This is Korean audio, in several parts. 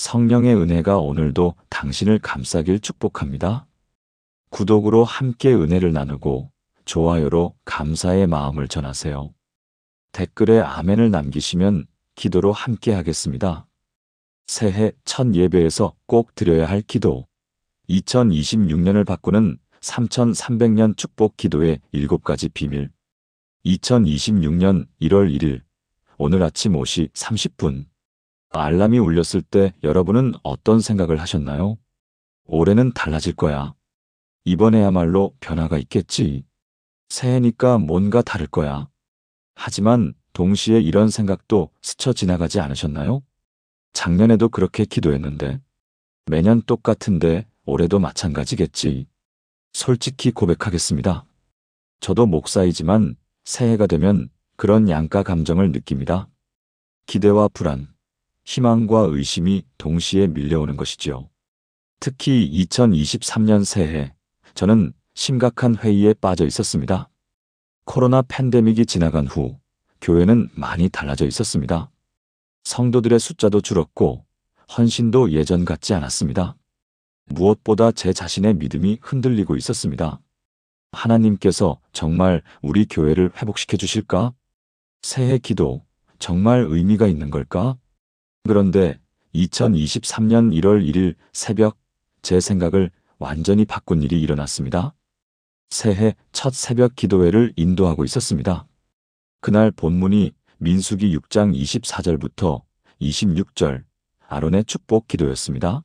성령의 은혜가 오늘도 당신을 감싸길 축복합니다. 구독으로 함께 은혜를 나누고 좋아요로 감사의 마음을 전하세요. 댓글에 아멘을 남기시면 기도로 함께 하겠습니다. 새해 첫 예배에서 꼭 드려야 할 기도. 2026년을 바꾸는 3300년 축복 기도의 7가지 비밀. 2026년 1월 1일 오늘 아침 5시 30분 알람이 울렸을 때 여러분은 어떤 생각을 하셨나요? 올해는 달라질 거야. 이번에야말로 변화가 있겠지. 새해니까 뭔가 다를 거야. 하지만 동시에 이런 생각도 스쳐 지나가지 않으셨나요? 작년에도 그렇게 기도했는데, 매년 똑같은데 올해도 마찬가지겠지. 솔직히 고백하겠습니다. 저도 목사이지만 새해가 되면 그런 양가 감정을 느낍니다. 기대와 불안, 희망과 의심이 동시에 밀려오는 것이지요. 특히 2023년 새해, 저는 심각한 회의에 빠져 있었습니다. 코로나 팬데믹이 지나간 후 교회는 많이 달라져 있었습니다. 성도들의 숫자도 줄었고 헌신도 예전 같지 않았습니다. 무엇보다 제 자신의 믿음이 흔들리고 있었습니다. 하나님께서 정말 우리 교회를 회복시켜 주실까? 새해 기도 정말 의미가 있는 걸까? 그런데 2023년 1월 1일 새벽 제 생각을 완전히 바꾼 일이 일어났습니다. 새해 첫 새벽 기도회를 인도하고 있었습니다. 그날 본문이 민수기 6장 24절부터 26절 아론의 축복 기도였습니다.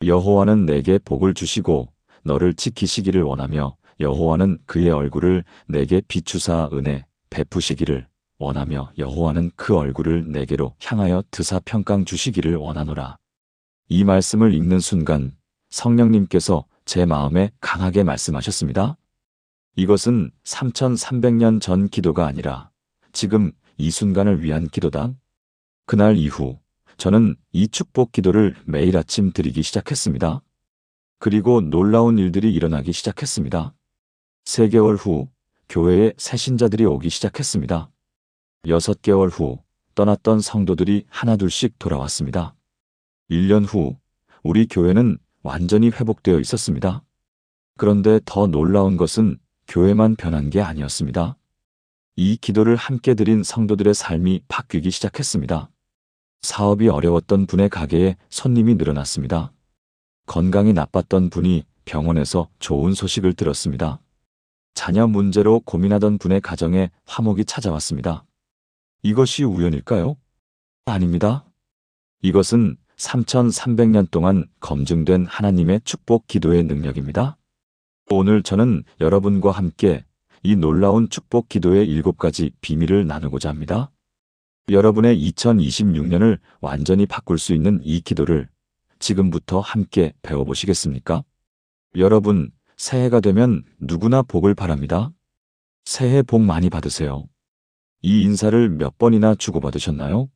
여호와는 내게 복을 주시고 너를 지키시기를 원하며 여호와는 그의 얼굴을 내게 비추사 은혜 베푸시기를 원하며 여호와는 그 얼굴을 내게로 향하여 드사 평강 주시기를 원하노라. 이 말씀을 읽는 순간 성령님께서 제 마음에 강하게 말씀하셨습니다. 이것은 3300년 전 기도가 아니라 지금 이 순간을 위한 기도다. 그날 이후 저는 이 축복 기도를 매일 아침 드리기 시작했습니다. 그리고 놀라운 일들이 일어나기 시작했습니다. 3개월 후 교회에 새 신자들이 오기 시작했습니다. 6개월 후 떠났던 성도들이 하나둘씩 돌아왔습니다. 1년 후 우리 교회는 완전히 회복되어 있었습니다. 그런데 더 놀라운 것은 교회만 변한 게 아니었습니다. 이 기도를 함께 드린 성도들의 삶이 바뀌기 시작했습니다. 사업이 어려웠던 분의 가게에 손님이 늘어났습니다. 건강이 나빴던 분이 병원에서 좋은 소식을 들었습니다. 자녀 문제로 고민하던 분의 가정에 화목이 찾아왔습니다. 이것이 우연일까요? 아닙니다. 이것은 3300년 동안 검증된 하나님의 축복 기도의 능력입니다. 오늘 저는 여러분과 함께 이 놀라운 축복 기도의 7가지 비밀을 나누고자 합니다. 여러분의 2026년을 완전히 바꿀 수 있는 이 기도를 지금부터 함께 배워보시겠습니까? 여러분, 새해가 되면 누구나 복을 바랍니다. 새해 복 많이 받으세요. 이 인사를 몇 번이나 주고받으셨나요?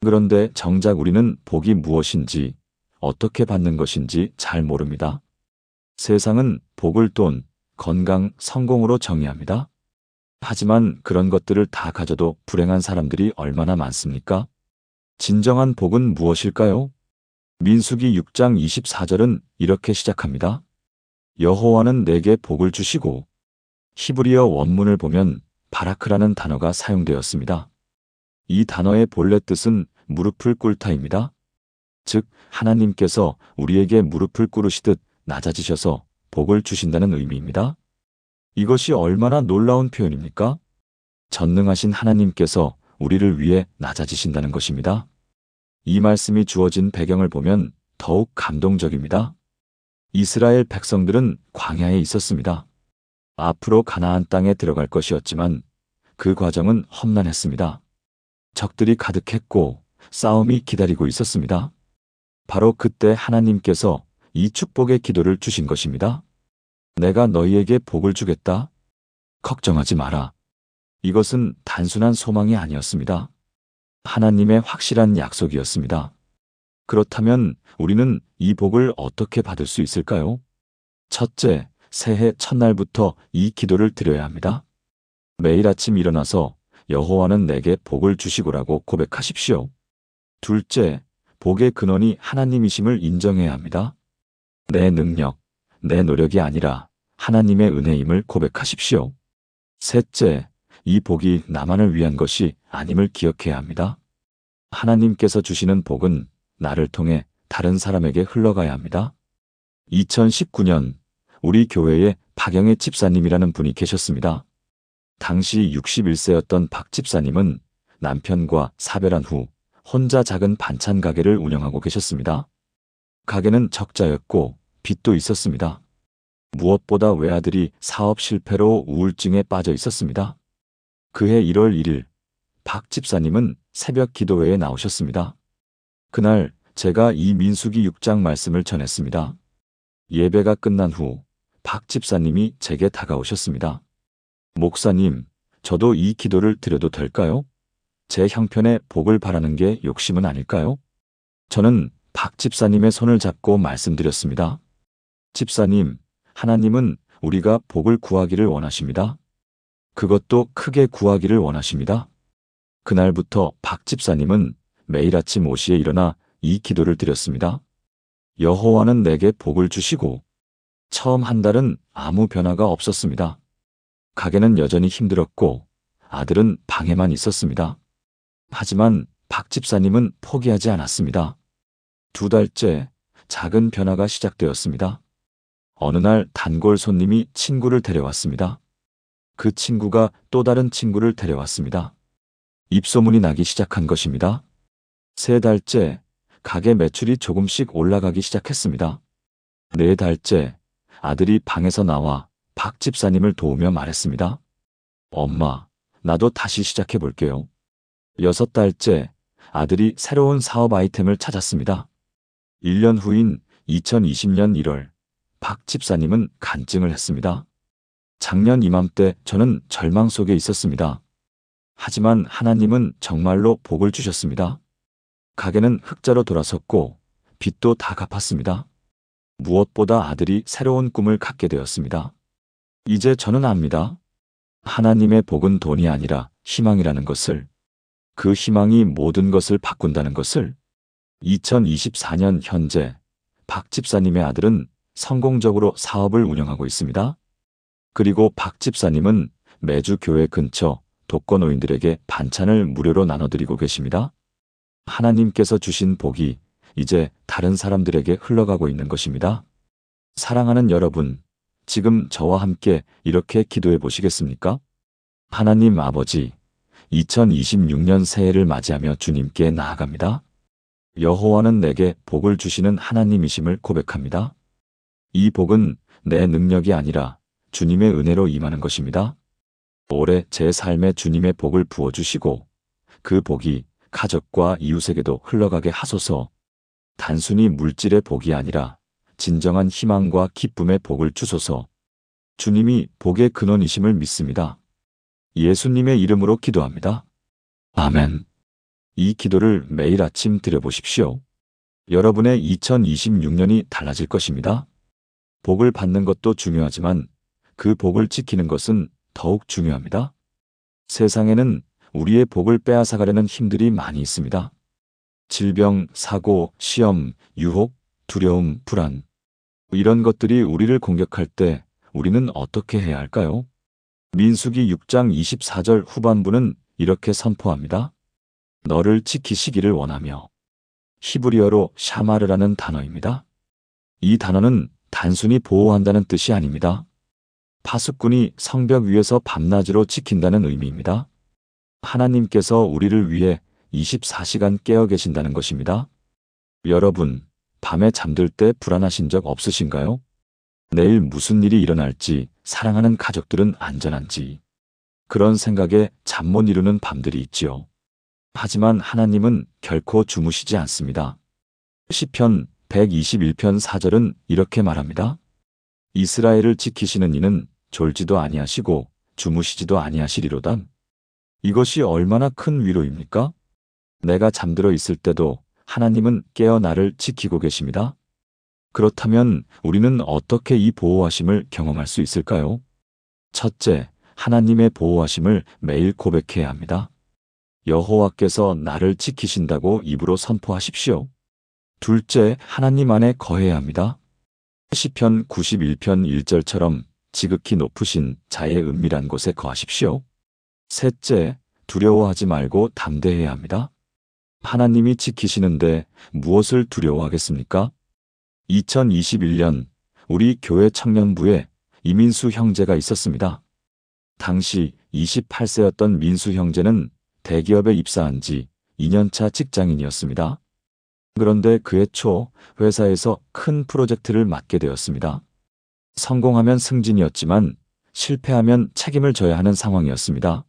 그런데 정작 우리는 복이 무엇인지, 어떻게 받는 것인지 잘 모릅니다. 세상은 복을 돈, 건강, 성공으로 정의합니다. 하지만 그런 것들을 다 가져도 불행한 사람들이 얼마나 많습니까? 진정한 복은 무엇일까요? 민수기 6장 24절은 이렇게 시작합니다. 여호와는 내게 복을 주시고, 히브리어 원문을 보면 바라크라는 단어가 사용되었습니다. 이 단어의 본래 뜻은 무릎을 꿇다입니다. 즉 하나님께서 우리에게 무릎을 꿇으시듯 낮아지셔서 복을 주신다는 의미입니다. 이것이 얼마나 놀라운 표현입니까? 전능하신 하나님께서 우리를 위해 낮아지신다는 것입니다. 이 말씀이 주어진 배경을 보면 더욱 감동적입니다. 이스라엘 백성들은 광야에 있었습니다. 앞으로 가나안 땅에 들어갈 것이었지만 그 과정은 험난했습니다. 적들이 가득했고 싸움이 기다리고 있었습니다. 바로 그때 하나님께서 이 축복의 기도를 주신 것입니다. 내가 너희에게 복을 주겠다. 걱정하지 마라. 이것은 단순한 소망이 아니었습니다. 하나님의 확실한 약속이었습니다. 그렇다면 우리는 이 복을 어떻게 받을 수 있을까요? 첫째, 새해 첫날부터 이 기도를 드려야 합니다. 매일 아침 일어나서 여호와는 내게 복을 주시고라고 고백하십시오. 둘째, 복의 근원이 하나님이심을 인정해야 합니다. 내 능력, 내 노력이 아니라 하나님의 은혜임을 고백하십시오. 셋째, 이 복이 나만을 위한 것이 아님을 기억해야 합니다. 하나님께서 주시는 복은 나를 통해 다른 사람에게 흘러가야 합니다. 2019년 우리 교회에 박영애 집사님이라는 분이 계셨습니다. 당시 61세였던 박 집사님은 남편과 사별한 후 혼자 작은 반찬 가게를 운영하고 계셨습니다. 가게는 적자였고 빚도 있었습니다. 무엇보다 외아들이 사업 실패로 우울증에 빠져 있었습니다. 그해 1월 1일 박 집사님은 새벽 기도회에 나오셨습니다. 그날 제가 이 민수기 6장 말씀을 전했습니다. 예배가 끝난 후 박 집사님이 제게 다가오셨습니다. 목사님, 저도 이 기도를 드려도 될까요? 제 형편에 복을 바라는 게 욕심은 아닐까요? 저는 박 집사님의 손을 잡고 말씀드렸습니다. 집사님, 하나님은 우리가 복을 구하기를 원하십니다. 그것도 크게 구하기를 원하십니다. 그날부터 박 집사님은 매일 아침 5시에 일어나 이 기도를 드렸습니다. 여호와는 내게 복을 주시고 처음 한 달은 아무 변화가 없었습니다. 가게는 여전히 힘들었고 아들은 방에만 있었습니다. 하지만 박 집사님은 포기하지 않았습니다. 2달째 작은 변화가 시작되었습니다. 어느 날 단골 손님이 친구를 데려왔습니다. 그 친구가 또 다른 친구를 데려왔습니다. 입소문이 나기 시작한 것입니다. 3달째 가게 매출이 조금씩 올라가기 시작했습니다. 4달째 아들이 방에서 나와 박 집사님을 도우며 말했습니다. 엄마, 나도 다시 시작해 볼게요. 6달째 아들이 새로운 사업 아이템을 찾았습니다. 1년 후인 2020년 1월 박 집사님은 간증을 했습니다. 작년 이맘때 저는 절망 속에 있었습니다. 하지만 하나님은 정말로 복을 주셨습니다. 가게는 흑자로 돌아섰고 빚도 다 갚았습니다. 무엇보다 아들이 새로운 꿈을 갖게 되었습니다. 이제 저는 압니다. 하나님의 복은 돈이 아니라 희망이라는 것을, 그 희망이 모든 것을 바꾼다는 것을. 2024년 현재 박 집사님의 아들은 성공적으로 사업을 운영하고 있습니다. 그리고 박 집사님은 매주 교회 근처 독거노인들에게 반찬을 무료로 나눠드리고 계십니다. 하나님께서 주신 복이 이제 다른 사람들에게 흘러가고 있는 것입니다. 사랑하는 여러분, 지금 저와 함께 이렇게 기도해 보시겠습니까? 하나님 아버지, 2026년 새해를 맞이하며 주님께 나아갑니다. 여호와는 내게 복을 주시는 하나님이심을 고백합니다. 이 복은 내 능력이 아니라 주님의 은혜로 임하는 것입니다. 올해 제 삶에 주님의 복을 부어주시고 그 복이 가족과 이웃에게도 흘러가게 하소서. 단순히 물질의 복이 아니라 진정한 희망과 기쁨의 복을 주소서. 주님이 복의 근원이심을 믿습니다. 예수님의 이름으로 기도합니다. 아멘. 이 기도를 매일 아침 드려보십시오. 여러분의 2026년이 달라질 것입니다. 복을 받는 것도 중요하지만 그 복을 지키는 것은 더욱 중요합니다. 세상에는 우리의 복을 빼앗아가려는 힘들이 많이 있습니다. 질병, 사고, 시험, 유혹, 두려움, 불안. 이런 것들이 우리를 공격할 때 우리는 어떻게 해야 할까요? 민수기 6장 24절 후반부는 이렇게 선포합니다. 너를 지키시기를 원하며. 히브리어로 샤마르라는 단어입니다. 이 단어는 단순히 보호한다는 뜻이 아닙니다. 파수꾼이 성벽 위에서 밤낮으로 지킨다는 의미입니다. 하나님께서 우리를 위해 24시간 깨어 계신다는 것입니다. 여러분, 밤에 잠들 때 불안하신 적 없으신가요? 내일 무슨 일이 일어날지, 사랑하는 가족들은 안전한지, 그런 생각에 잠 못 이루는 밤들이 있지요. 하지만 하나님은 결코 주무시지 않습니다. 시편 121편 4절은 이렇게 말합니다. 이스라엘을 지키시는 이는 졸지도 아니하시고 주무시지도 아니하시리로다. 이것이 얼마나 큰 위로입니까? 내가 잠들어 있을 때도 하나님은 깨어 나를 지키고 계십니다. 그렇다면 우리는 어떻게 이 보호하심을 경험할 수 있을까요? 첫째, 하나님의 보호하심을 매일 고백해야 합니다. 여호와께서 나를 지키신다고 입으로 선포하십시오. 둘째, 하나님 안에 거해야 합니다. 시편 91편 1절처럼 지극히 높으신 자의 은밀한 곳에 거하십시오. 셋째, 두려워하지 말고 담대해야 합니다. 하나님이 지키시는데 무엇을 두려워하겠습니까? 2021년 우리 교회 청년부에 이민수 형제가 있었습니다. 당시 28세였던 민수 형제는 대기업에 입사한 지 2년차 직장인이었습니다. 그런데 그해 초 회사에서 큰 프로젝트를 맡게 되었습니다. 성공하면 승진이었지만 실패하면 책임을 져야 하는 상황이었습니다.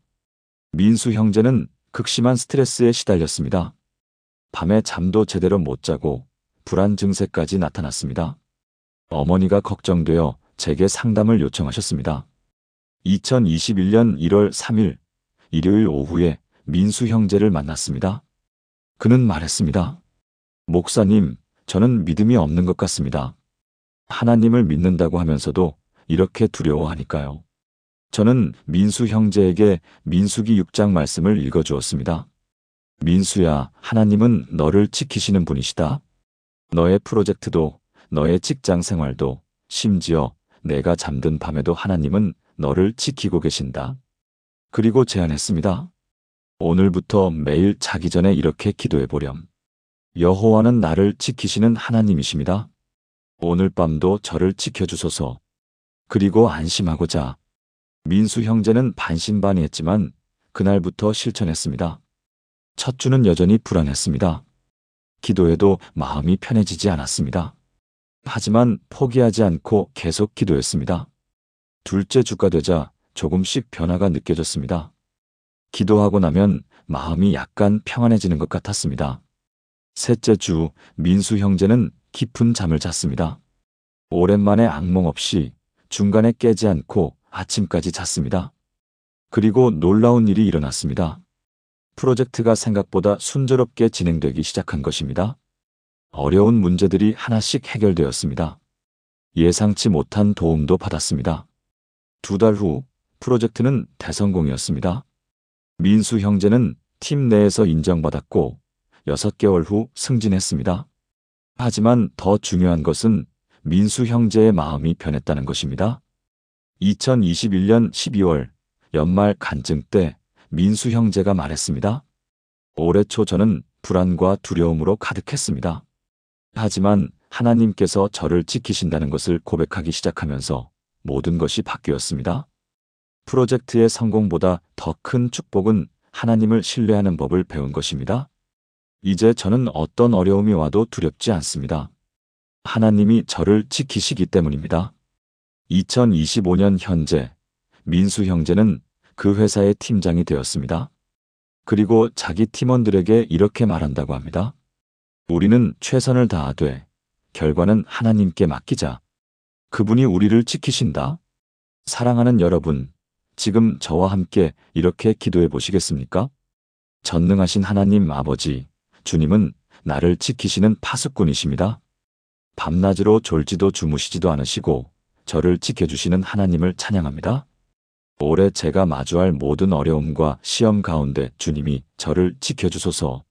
민수 형제는 극심한 스트레스에 시달렸습니다. 밤에 잠도 제대로 못 자고 불안 증세까지 나타났습니다. 어머니가 걱정되어 제게 상담을 요청하셨습니다. 2021년 1월 3일 일요일 오후에 민수 형제를 만났습니다. 그는 말했습니다. 목사님, 저는 믿음이 없는 것 같습니다. 하나님을 믿는다고 하면서도 이렇게 두려워하니까요. 저는 민수 형제에게 민수기 6장 말씀을 읽어주었습니다. 민수야, 하나님은 너를 지키시는 분이시다. 너의 프로젝트도, 너의 직장 생활도, 심지어 내가 잠든 밤에도 하나님은 너를 지키고 계신다. 그리고 제안했습니다. 오늘부터 매일 자기 전에 이렇게 기도해 보렴. 여호와는 나를 지키시는 하나님이십니다. 오늘 밤도 저를 지켜주소서. 그리고 안심하고 자. 민수 형제는 반신반의했지만 그날부터 실천했습니다. 첫 주는 여전히 불안했습니다. 기도해도 마음이 편해지지 않았습니다. 하지만 포기하지 않고 계속 기도했습니다. 둘째 주가 되자 조금씩 변화가 느껴졌습니다. 기도하고 나면 마음이 약간 평안해지는 것 같았습니다. 셋째 주, 민수 형제는 깊은 잠을 잤습니다. 오랜만에 악몽 없이 중간에 깨지 않고 아침까지 잤습니다. 그리고 놀라운 일이 일어났습니다. 프로젝트가 생각보다 순조롭게 진행되기 시작한 것입니다. 어려운 문제들이 하나씩 해결되었습니다. 예상치 못한 도움도 받았습니다. 2달 후 프로젝트는 대성공이었습니다. 민수 형제는 팀 내에서 인정받았고 6개월 후 승진했습니다. 하지만 더 중요한 것은 민수 형제의 마음이 변했다는 것입니다. 2021년 12월 연말 간증 때 민수 형제가 말했습니다. 올해 초 저는 불안과 두려움으로 가득했습니다. 하지만 하나님께서 저를 지키신다는 것을 고백하기 시작하면서 모든 것이 바뀌었습니다. 프로젝트의 성공보다 더 큰 축복은 하나님을 신뢰하는 법을 배운 것입니다. 이제 저는 어떤 어려움이 와도 두렵지 않습니다. 하나님이 저를 지키시기 때문입니다. 2025년 현재 민수 형제는 그 회사의 팀장이 되었습니다. 그리고 자기 팀원들에게 이렇게 말한다고 합니다. 우리는 최선을 다하되 결과는 하나님께 맡기자. 그분이 우리를 지키신다. 사랑하는 여러분, 지금 저와 함께 이렇게 기도해 보시겠습니까? 전능하신 하나님 아버지, 주님은 나를 지키시는 파수꾼이십니다. 밤낮으로 졸지도 주무시지도 않으시고 저를 지켜주시는 하나님을 찬양합니다. 올해 제가 마주할 모든 어려움과 시험 가운데 주님이 저를 지켜주소서.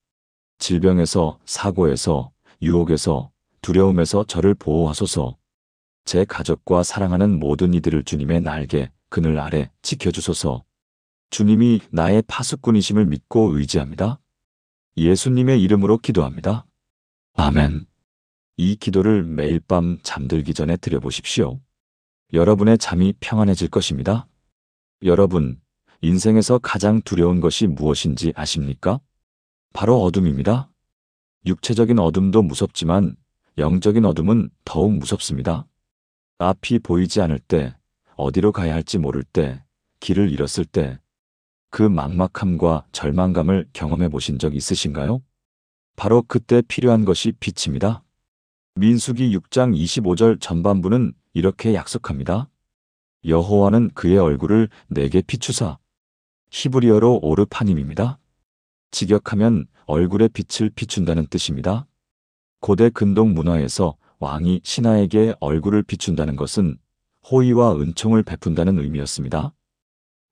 질병에서, 사고에서, 유혹에서, 두려움에서 저를 보호하소서. 제 가족과 사랑하는 모든 이들을 주님의 날개, 그늘 아래 지켜주소서. 주님이 나의 파수꾼이심을 믿고 의지합니다. 예수님의 이름으로 기도합니다. 아멘. 이 기도를 매일 밤 잠들기 전에 드려보십시오. 여러분의 잠이 평안해질 것입니다. 여러분, 인생에서 가장 두려운 것이 무엇인지 아십니까? 바로 어둠입니다. 육체적인 어둠도 무섭지만 영적인 어둠은 더욱 무섭습니다. 앞이 보이지 않을 때, 어디로 가야 할지 모를 때, 길을 잃었을 때, 그 막막함과 절망감을 경험해 보신 적 있으신가요? 바로 그때 필요한 것이 빛입니다. 민수기 6장 25절 전반부는 이렇게 약속합니다. 여호와는 그의 얼굴을 내게 비추사. 히브리어로 오르파님입니다. 직역하면 얼굴의 빛을 비춘다는 뜻입니다. 고대 근동 문화에서 왕이 신하에게 얼굴을 비춘다는 것은 호의와 은총을 베푼다는 의미였습니다.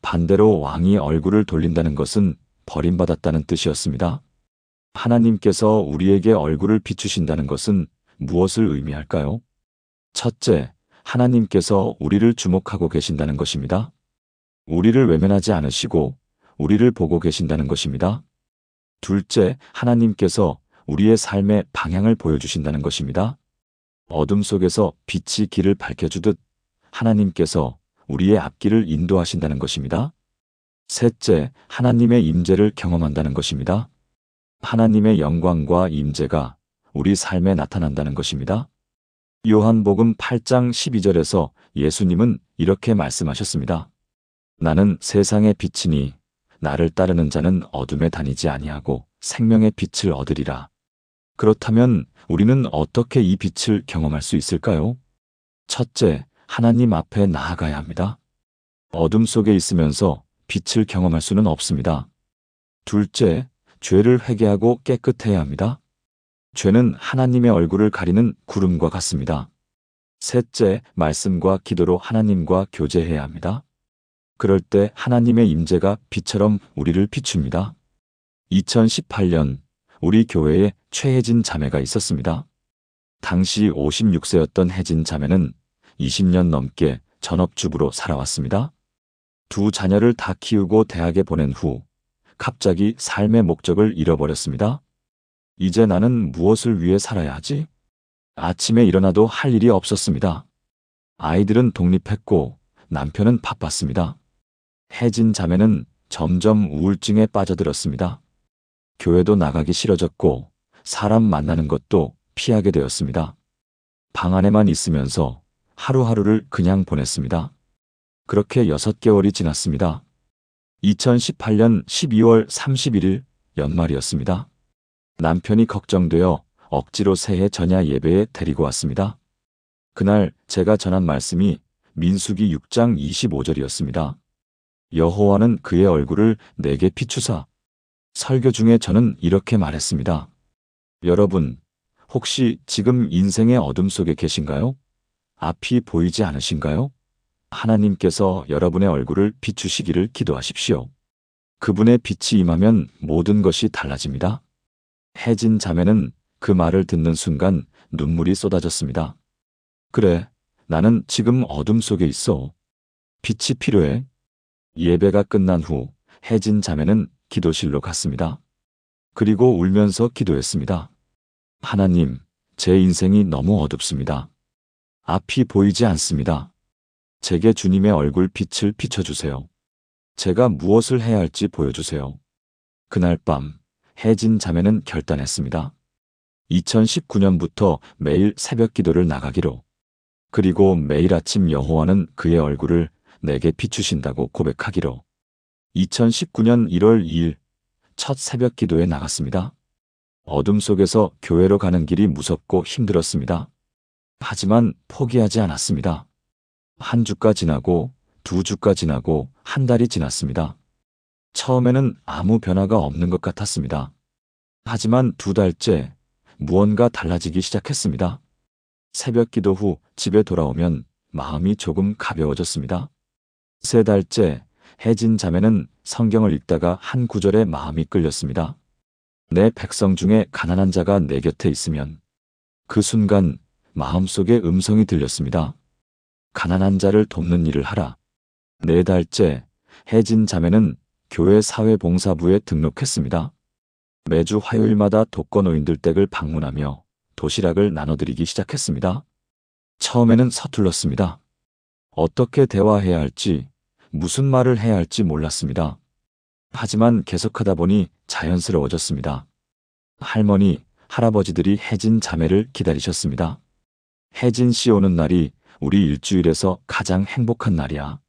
반대로 왕이 얼굴을 돌린다는 것은 버림받았다는 뜻이었습니다. 하나님께서 우리에게 얼굴을 비추신다는 것은 무엇을 의미할까요? 첫째, 하나님께서 우리를 주목하고 계신다는 것입니다. 우리를 외면하지 않으시고 우리를 보고 계신다는 것입니다. 둘째, 하나님께서 우리의 삶의 방향을 보여주신다는 것입니다. 어둠 속에서 빛이 길을 밝혀주듯 하나님께서 우리의 앞길을 인도하신다는 것입니다. 셋째, 하나님의 임재를 경험한다는 것입니다. 하나님의 영광과 임재가 우리 삶에 나타난다는 것입니다. 요한복음 8장 12절에서 예수님은 이렇게 말씀하셨습니다. 나는 세상의 빛이니 나를 따르는 자는 어둠에 다니지 아니하고 생명의 빛을 얻으리라. 그렇다면 우리는 어떻게 이 빛을 경험할 수 있을까요? 첫째, 하나님 앞에 나아가야 합니다. 어둠 속에 있으면서 빛을 경험할 수는 없습니다. 둘째, 죄를 회개하고 깨끗해야 합니다. 죄는 하나님의 얼굴을 가리는 구름과 같습니다. 셋째, 말씀과 기도로 하나님과 교제해야 합니다. 그럴 때 하나님의 임재가 빛처럼 우리를 비춥니다. 2018년 우리 교회에 최혜진 자매가 있었습니다. 당시 56세였던 혜진 자매는 20년 넘게 전업주부로 살아왔습니다. 두 자녀를 다 키우고 대학에 보낸 후 갑자기 삶의 목적을 잃어버렸습니다. 이제 나는 무엇을 위해 살아야 하지? 아침에 일어나도 할 일이 없었습니다. 아이들은 독립했고 남편은 바빴습니다. 혜진 자매는 점점 우울증에 빠져들었습니다. 교회도 나가기 싫어졌고 사람 만나는 것도 피하게 되었습니다. 방 안에만 있으면서 하루하루를 그냥 보냈습니다. 그렇게 6개월이 지났습니다. 2018년 12월 31일 연말이었습니다. 남편이 걱정되어 억지로 새해 전야 예배에 데리고 왔습니다. 그날 제가 전한 말씀이 민수기 6장 25절이었습니다. 여호와는 그의 얼굴을 내게 비추사. 설교 중에 저는 이렇게 말했습니다. 여러분, 혹시 지금 인생의 어둠 속에 계신가요? 앞이 보이지 않으신가요? 하나님께서 여러분의 얼굴을 비추시기를 기도하십시오. 그분의 빛이 임하면 모든 것이 달라집니다. 혜진 자매는 그 말을 듣는 순간 눈물이 쏟아졌습니다. 그래, 나는 지금 어둠 속에 있어. 빛이 필요해. 예배가 끝난 후 혜진 자매는 기도실로 갔습니다. 그리고 울면서 기도했습니다. 하나님, 제 인생이 너무 어둡습니다. 앞이 보이지 않습니다. 제게 주님의 얼굴 빛을 비춰주세요. 제가 무엇을 해야 할지 보여주세요. 그날 밤 혜진 자매는 결단했습니다. 2019년부터 매일 새벽 기도를 나가기로, 그리고 매일 아침 여호와는 그의 얼굴을 내게 비추신다고 고백하기로, 2019년 1월 2일 첫 새벽 기도에 나갔습니다. 어둠 속에서 교회로 가는 길이 무섭고 힘들었습니다. 하지만 포기하지 않았습니다. 한 주가 지나고 두 주가 지나고 한 달이 지났습니다. 처음에는 아무 변화가 없는 것 같았습니다. 하지만 두 달째 무언가 달라지기 시작했습니다. 새벽 기도 후 집에 돌아오면 마음이 조금 가벼워졌습니다. 세 달째 혜진 자매는 성경을 읽다가 한 구절에 마음이 끌렸습니다. 내 백성 중에 가난한 자가 내 곁에 있으면. 그 순간 마음속에 음성이 들렸습니다. 가난한 자를 돕는 일을 하라. 네 달째 혜진 자매는 교회 사회봉사부에 등록했습니다. 매주 화요일마다 독거노인들 댁을 방문하며 도시락을 나눠드리기 시작했습니다. 처음에는 서툴렀습니다. 어떻게 대화해야 할지, 무슨 말을 해야 할지 몰랐습니다. 하지만 계속하다 보니 자연스러워졌습니다. 할머니, 할아버지들이 혜진 자매를 기다리셨습니다. 혜진 씨 오는 날이 우리 일주일에서 가장 행복한 날이야.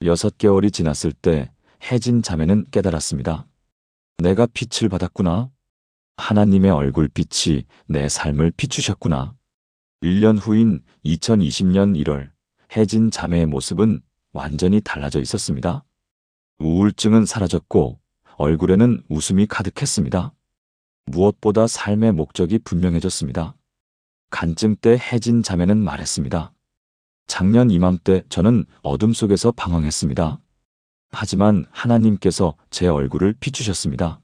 6개월이 지났을 때 혜진 자매는 깨달았습니다. 내가 빛을 받았구나. 하나님의 얼굴 빛이 내 삶을 비추셨구나. 1년 후인 2020년 1월 혜진 자매의 모습은 완전히 달라져 있었습니다. 우울증은 사라졌고 얼굴에는 웃음이 가득했습니다. 무엇보다 삶의 목적이 분명해졌습니다. 간증 때 혜진 자매는 말했습니다. 작년 이맘때 저는 어둠 속에서 방황했습니다. 하지만 하나님께서 제 얼굴을 비추셨습니다.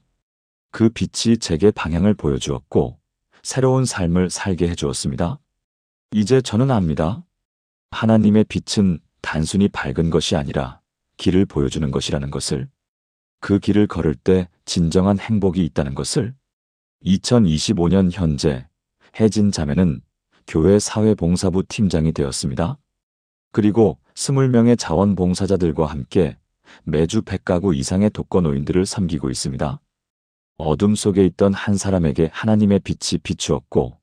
그 빛이 제게 방향을 보여주었고 새로운 삶을 살게 해주었습니다. 이제 저는 압니다. 하나님의 빛은 단순히 밝은 것이 아니라 길을 보여주는 것이라는 것을, 그 길을 걸을 때 진정한 행복이 있다는 것을. 2025년 현재 혜진 자매는 교회 사회봉사부 팀장이 되었습니다. 그리고 20명의 자원봉사자들과 함께 매주 100가구 이상의 독거노인들을 섬기고 있습니다. 어둠 속에 있던 한 사람에게 하나님의 빛이 비추었고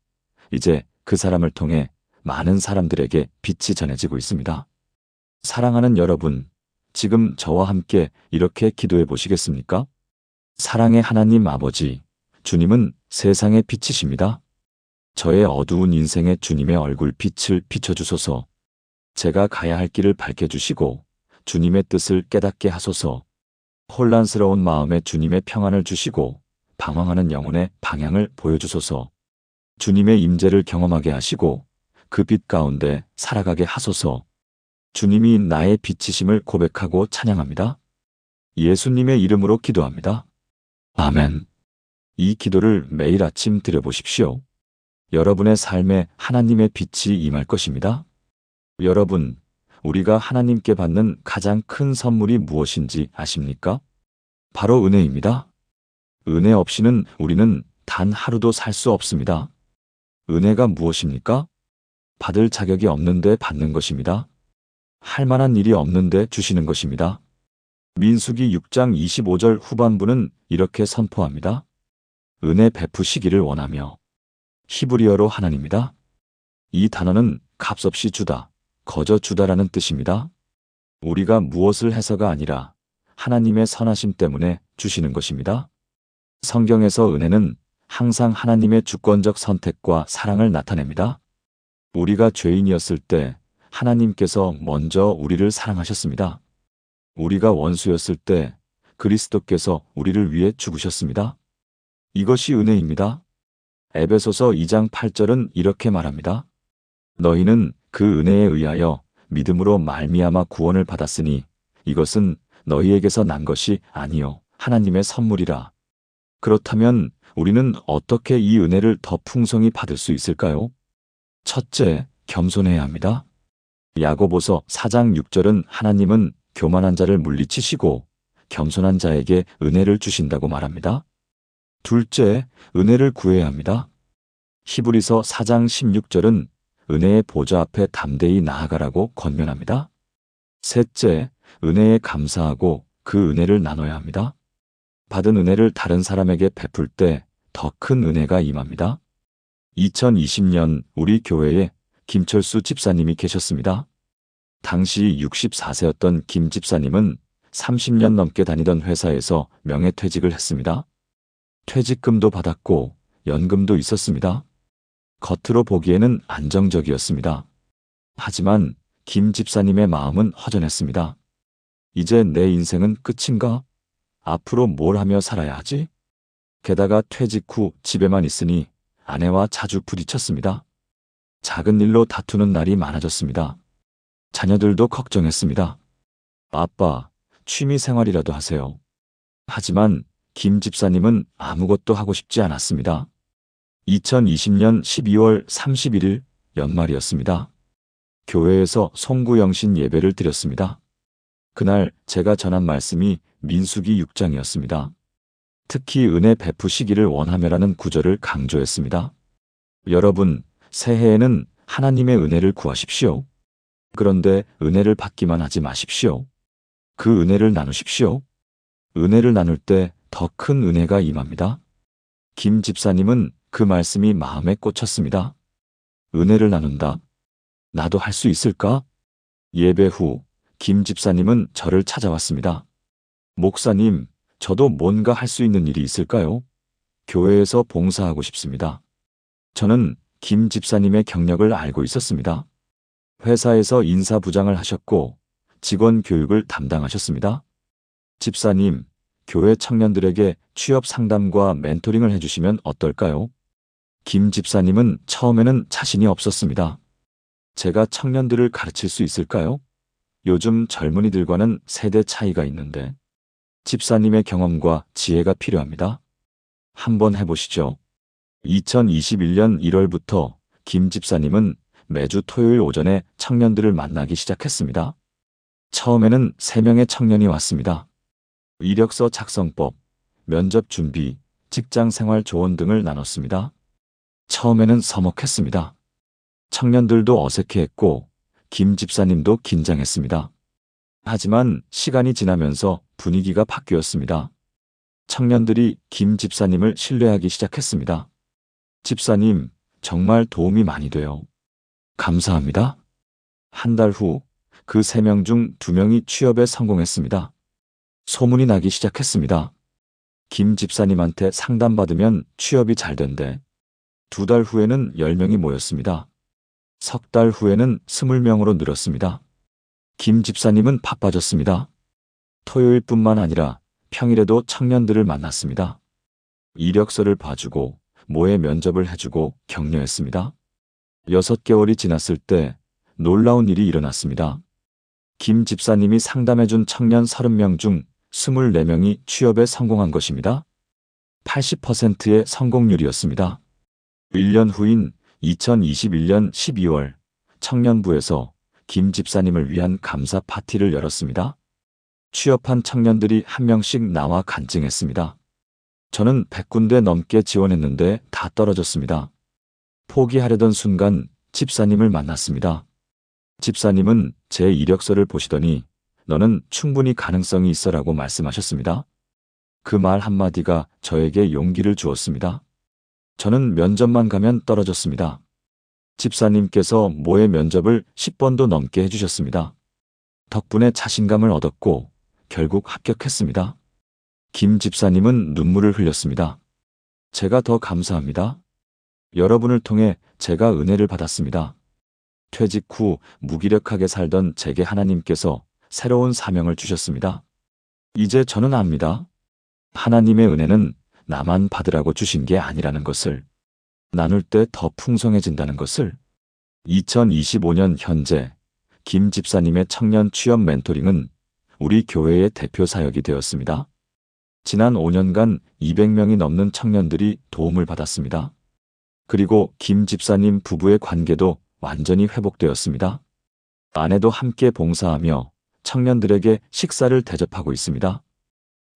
이제 그 사람을 통해 많은 사람들에게 빛이 전해지고 있습니다. 사랑하는 여러분, 지금 저와 함께 이렇게 기도해 보시겠습니까? 사랑의 하나님 아버지, 주님은 세상의 빛이십니다. 저의 어두운 인생에 주님의 얼굴 빛을 비춰주소서. 제가 가야 할 길을 밝혀주시고 주님의 뜻을 깨닫게 하소서. 혼란스러운 마음에 주님의 평안을 주시고 방황하는 영혼의 방향을 보여주소서. 주님의 임재를 경험하게 하시고 그 빛 가운데 살아가게 하소서. 주님이 나의 빛이심을 고백하고 찬양합니다. 예수님의 이름으로 기도합니다. 아멘. 이 기도를 매일 아침 드려보십시오. 여러분의 삶에 하나님의 빛이 임할 것입니다. 여러분, 우리가 하나님께 받는 가장 큰 선물이 무엇인지 아십니까? 바로 은혜입니다. 은혜 없이는 우리는 단 하루도 살 수 없습니다. 은혜가 무엇입니까? 받을 자격이 없는데 받는 것입니다. 할 만한 일이 없는데 주시는 것입니다. 민수기 6장 25절 후반부는 이렇게 선포합니다. 은혜 베푸시기를 원하며. 히브리어로 하나님이다. 이 단어는 값없이 주다, 거저 주다라는 뜻입니다. 우리가 무엇을 해서가 아니라 하나님의 선하심 때문에 주시는 것입니다. 성경에서 은혜는 항상 하나님의 주권적 선택과 사랑을 나타냅니다. 우리가 죄인이었을 때 하나님께서 먼저 우리를 사랑하셨습니다. 우리가 원수였을 때 그리스도께서 우리를 위해 죽으셨습니다. 이것이 은혜입니다. 에베소서 2장 8절은 이렇게 말합니다. 너희는 그 은혜에 의하여 믿음으로 말미암아 구원을 받았으니 이것은 너희에게서 난 것이 아니요 하나님의 선물이라. 그렇다면 우리는 어떻게 이 은혜를 더 풍성히 받을 수 있을까요? 첫째, 겸손해야 합니다. 야고보서 4장 6절은 하나님은 교만한 자를 물리치시고 겸손한 자에게 은혜를 주신다고 말합니다. 둘째, 은혜를 구해야 합니다. 히브리서 4장 16절은 은혜의 보좌 앞에 담대히 나아가라고 권면합니다. 셋째, 은혜에 감사하고 그 은혜를 나눠야 합니다. 받은 은혜를 다른 사람에게 베풀 때 더 큰 은혜가 임합니다. 2020년 우리 교회에 김철수 집사님이 계셨습니다. 당시 64세였던 김 집사님은 30년 넘게 다니던 회사에서 명예퇴직을 했습니다. 퇴직금도 받았고 연금도 있었습니다. 겉으로 보기에는 안정적이었습니다. 하지만 김 집사님의 마음은 허전했습니다. 이제 내 인생은 끝인가? 앞으로 뭘 하며 살아야 하지? 게다가 퇴직 후 집에만 있으니 아내와 자주 부딪혔습니다. 작은 일로 다투는 날이 많아졌습니다. 자녀들도 걱정했습니다. 아빠, 취미 생활이라도 하세요. 하지만 김 집사님은 아무것도 하고 싶지 않았습니다. 2020년 12월 31일 연말이었습니다. 교회에서 송구영신 예배를 드렸습니다. 그날 제가 전한 말씀이 민수기 6장이었습니다. 특히 은혜 베푸시기를 원하며라는 구절을 강조했습니다. 여러분, 새해에는 하나님의 은혜를 구하십시오. 그런데 은혜를 받기만 하지 마십시오. 그 은혜를 나누십시오. 은혜를 나눌 때 더 큰 은혜가 임합니다. 김 집사님은 그 말씀이 마음에 꽂혔습니다. 은혜를 나눈다. 나도 할 수 있을까? 예배 후 김 집사님은 저를 찾아왔습니다. 목사님, 저도 뭔가 할 수 있는 일이 있을까요? 교회에서 봉사하고 싶습니다. 저는 김 집사님의 경력을 알고 있었습니다. 회사에서 인사부장을 하셨고 직원 교육을 담당하셨습니다. 집사님, 교회 청년들에게 취업 상담과 멘토링을 해주시면 어떨까요? 김 집사님은 처음에는 자신이 없었습니다. 제가 청년들을 가르칠 수 있을까요? 요즘 젊은이들과는 세대 차이가 있는데 집사님의 경험과 지혜가 필요합니다. 한번 해보시죠. 2021년 1월부터 김 집사님은 매주 토요일 오전에 청년들을 만나기 시작했습니다. 처음에는 3명의 청년이 왔습니다. 이력서 작성법, 면접 준비, 직장 생활 조언 등을 나눴습니다. 처음에는 서먹했습니다. 청년들도 어색해했고 김 집사님도 긴장했습니다. 하지만 시간이 지나면서 분위기가 바뀌었습니다. 청년들이 김 집사님을 신뢰하기 시작했습니다. 집사님, 정말 도움이 많이 돼요. 감사합니다. 한 달 후 그 3명 중 2명이 취업에 성공했습니다. 소문이 나기 시작했습니다. 김 집사님한테 상담받으면 취업이 잘 된대. 2달 후에는 10명이 모였습니다. 석 달 후에는 20명으로 늘었습니다. 김 집사님은 바빠졌습니다. 토요일뿐만 아니라 평일에도 청년들을 만났습니다. 이력서를 봐주고 모의 면접을 해주고 격려했습니다. 6개월이 지났을 때 놀라운 일이 일어났습니다. 김 집사님이 상담해준 청년 30명 중 24명이 취업에 성공한 것입니다. 80%의 성공률이었습니다. 1년 후인 2021년 12월 청년부에서 김 집사님을 위한 감사 파티를 열었습니다. 취업한 청년들이 한 명씩 나와 간증했습니다. 저는 100군데 넘게 지원했는데 다 떨어졌습니다. 포기하려던 순간 집사님을 만났습니다. 집사님은 제 이력서를 보시더니 너는 충분히 가능성이 있어라고 말씀하셨습니다. 그 말 한마디가 저에게 용기를 주었습니다. 저는 면접만 가면 떨어졌습니다. 집사님께서 모의 면접을 10번도 넘게 해주셨습니다. 덕분에 자신감을 얻었고 결국 합격했습니다. 김 집사님은 눈물을 흘렸습니다. 제가 더 감사합니다. 여러분을 통해 제가 은혜를 받았습니다. 퇴직 후 무기력하게 살던 제게 하나님께서 새로운 사명을 주셨습니다. 이제 저는 압니다. 하나님의 은혜는 나만 받으라고 주신 게 아니라는 것을, 나눌 때 더 풍성해진다는 것을. 2025년 현재 김 집사님의 청년 취업 멘토링은 우리 교회의 대표 사역이 되었습니다. 지난 5년간 200명이 넘는 청년들이 도움을 받았습니다. 그리고 김 집사님 부부의 관계도 완전히 회복되었습니다. 아내도 함께 봉사하며 청년들에게 식사를 대접하고 있습니다.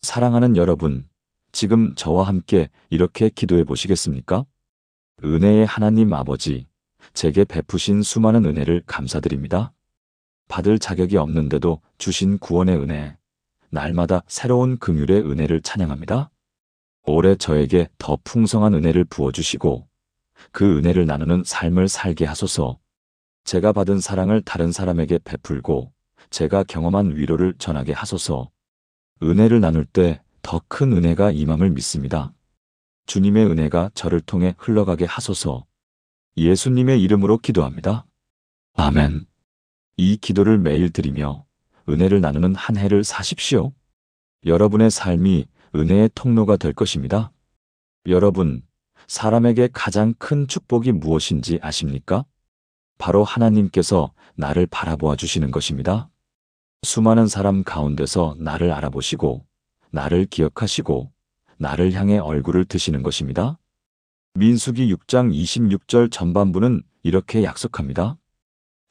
사랑하는 여러분, 지금 저와 함께 이렇게 기도해 보시겠습니까? 은혜의 하나님 아버지, 제게 베푸신 수많은 은혜를 감사드립니다. 받을 자격이 없는데도 주신 구원의 은혜, 날마다 새로운 긍휼의 은혜를 찬양합니다. 올해 저에게 더 풍성한 은혜를 부어주시고 그 은혜를 나누는 삶을 살게 하소서. 제가 받은 사랑을 다른 사람에게 베풀고 제가 경험한 위로를 전하게 하소서. 은혜를 나눌 때 더 큰 은혜가 임함을 믿습니다. 주님의 은혜가 저를 통해 흘러가게 하소서. 예수님의 이름으로 기도합니다. 아멘. 이 기도를 매일 드리며 은혜를 나누는 한 해를 사십시오. 여러분의 삶이 은혜의 통로가 될 것입니다. 여러분, 사람에게 가장 큰 축복이 무엇인지 아십니까? 바로 하나님께서 나를 바라보아 주시는 것입니다. 수많은 사람 가운데서 나를 알아보시고, 나를 기억하시고, 나를 향해 얼굴을 드시는 것입니다. 민수기 6장 26절 전반부는 이렇게 약속합니다.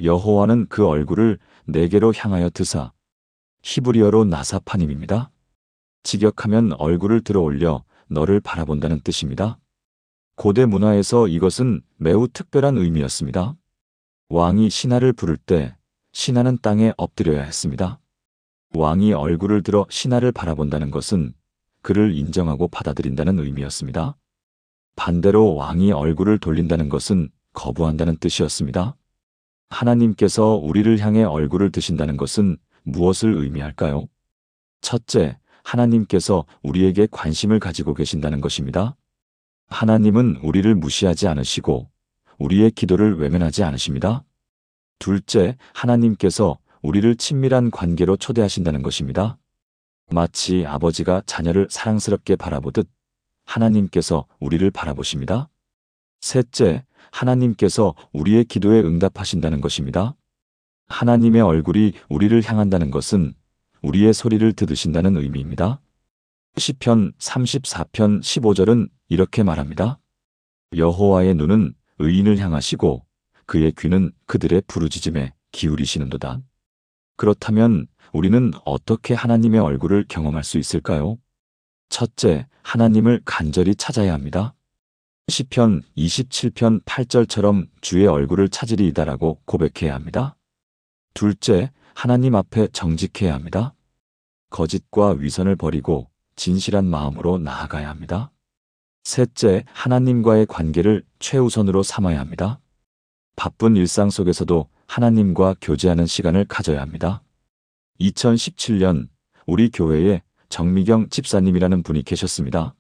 여호와는 그 얼굴을 내게로 향하여 드사. 히브리어로 나사파님입니다. 직역하면 얼굴을 들어 올려 너를 바라본다는 뜻입니다. 고대 문화에서 이것은 매우 특별한 의미였습니다. 왕이 신하를 부를 때 신하는 땅에 엎드려야 했습니다. 왕이 얼굴을 들어 신하를 바라본다는 것은 그를 인정하고 받아들인다는 의미였습니다. 반대로 왕이 얼굴을 돌린다는 것은 거부한다는 뜻이었습니다. 하나님께서 우리를 향해 얼굴을 드신다는 것은 무엇을 의미할까요? 첫째, 하나님께서 우리에게 관심을 가지고 계신다는 것입니다. 하나님은 우리를 무시하지 않으시고 우리의 기도를 외면하지 않으십니다. 둘째, 하나님께서 우리를 친밀한 관계로 초대하신다는 것입니다. 마치 아버지가 자녀를 사랑스럽게 바라보듯 하나님께서 우리를 바라보십니다. 셋째, 하나님께서 우리의 기도에 응답하신다는 것입니다. 하나님의 얼굴이 우리를 향한다는 것은 우리의 소리를 들으신다는 의미입니다. 시편 34편 15절은 이렇게 말합니다. 여호와의 눈은 의인을 향하시고 그의 귀는 그들의 부르짖음에 기울이시는도다. 그렇다면 우리는 어떻게 하나님의 얼굴을 경험할 수 있을까요? 첫째, 하나님을 간절히 찾아야 합니다. 시편 27편 8절처럼 주의 얼굴을 찾으리이다라고 고백해야 합니다. 둘째, 하나님 앞에 정직해야 합니다. 거짓과 위선을 버리고 진실한 마음으로 나아가야 합니다. 셋째, 하나님과의 관계를 최우선으로 삼아야 합니다. 바쁜 일상 속에서도 하나님과 교제하는 시간을 가져야 합니다. 2017년 우리 교회에 정미경 집사님이라는 분이 계셨습니다.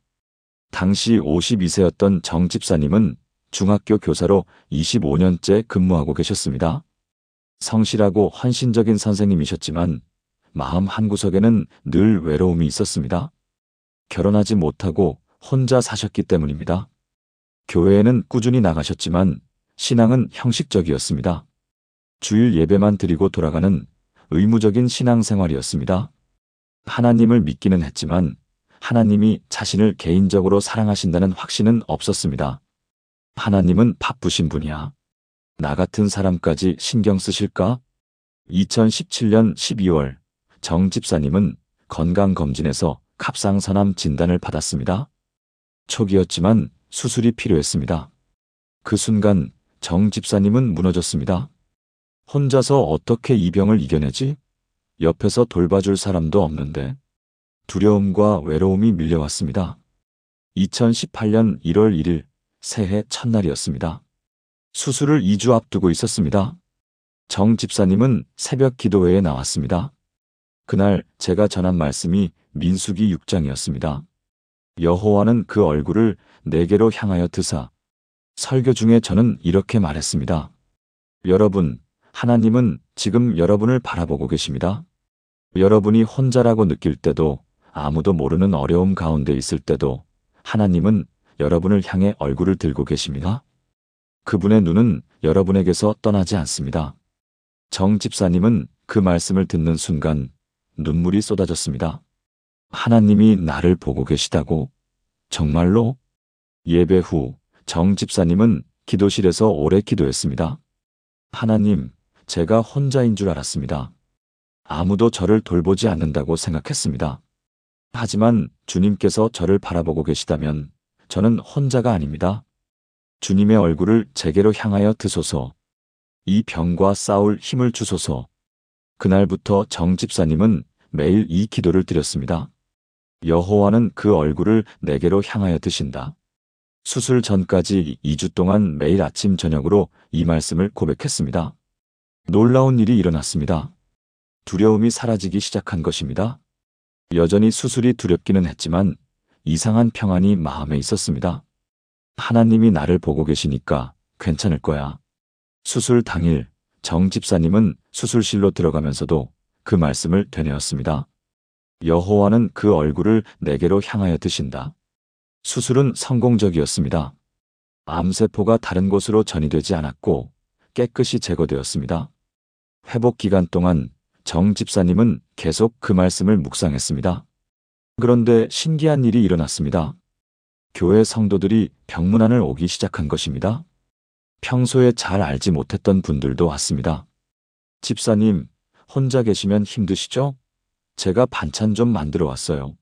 당시 52세였던 정 집사님은 중학교 교사로 25년째 근무하고 계셨습니다. 성실하고 헌신적인 선생님이셨지만 마음 한구석에는 늘 외로움이 있었습니다. 결혼하지 못하고 혼자 사셨기 때문입니다. 교회에는 꾸준히 나가셨지만 신앙은 형식적이었습니다. 주일 예배만 드리고 돌아가는 의무적인 신앙생활이었습니다. 하나님을 믿기는 했지만 하나님이 자신을 개인적으로 사랑하신다는 확신은 없었습니다. 하나님은 바쁘신 분이야. 나 같은 사람까지 신경 쓰실까? 2017년 12월 정 집사님은 건강검진에서 갑상선암 진단을 받았습니다. 초기였지만 수술이 필요했습니다. 그 순간 정 집사님은 무너졌습니다. 혼자서 어떻게 이 병을 이겨내지? 옆에서 돌봐줄 사람도 없는데. 두려움과 외로움이 밀려왔습니다. 2018년 1월 1일 새해 첫날이었습니다. 수술을 2주 앞두고 있었습니다. 정 집사님은 새벽 기도회에 나왔습니다. 그날 제가 전한 말씀이 민수기 6장이었습니다. 여호와는 그 얼굴을 내게로 향하여 드사. 설교 중에 저는 이렇게 말했습니다. 여러분, 하나님은 지금 여러분을 바라보고 계십니다. 여러분이 혼자라고 느낄 때도 아무도 모르는 어려움 가운데 있을 때도 하나님은 여러분을 향해 얼굴을 들고 계십니다. 그분의 눈은 여러분에게서 떠나지 않습니다. 정 집사님은 그 말씀을 듣는 순간 눈물이 쏟아졌습니다. 하나님이 나를 보고 계시다고? 정말로? 예배 후 정 집사님은 기도실에서 오래 기도했습니다. 하나님, 제가 혼자인 줄 알았습니다. 아무도 저를 돌보지 않는다고 생각했습니다. 하지만 주님께서 저를 바라보고 계시다면 저는 혼자가 아닙니다. 주님의 얼굴을 제게로 향하여 드소서. 이 병과 싸울 힘을 주소서. 그날부터 정 집사님은 매일 이 기도를 드렸습니다. 여호와는 그 얼굴을 내게로 향하여 드신다. 수술 전까지 2주 동안 매일 아침 저녁으로 이 말씀을 고백했습니다. 놀라운 일이 일어났습니다. 두려움이 사라지기 시작한 것입니다. 여전히 수술이 두렵기는 했지만 이상한 평안이 마음에 있었습니다. 하나님이 나를 보고 계시니까 괜찮을 거야. 수술 당일 정 집사님은 수술실로 들어가면서도 그 말씀을 되뇌었습니다. 여호와는 그 얼굴을 내게로 향하여 드신다. 수술은 성공적이었습니다. 암세포가 다른 곳으로 전이되지 않았고 깨끗이 제거되었습니다. 회복 기간 동안 정 집사님은 계속 그 말씀을 묵상했습니다. 그런데 신기한 일이 일어났습니다. 교회 성도들이 병문안을 오기 시작한 것입니다. 평소에 잘 알지 못했던 분들도 왔습니다. 집사님, 혼자 계시면 힘드시죠? 제가 반찬 좀 만들어 왔어요.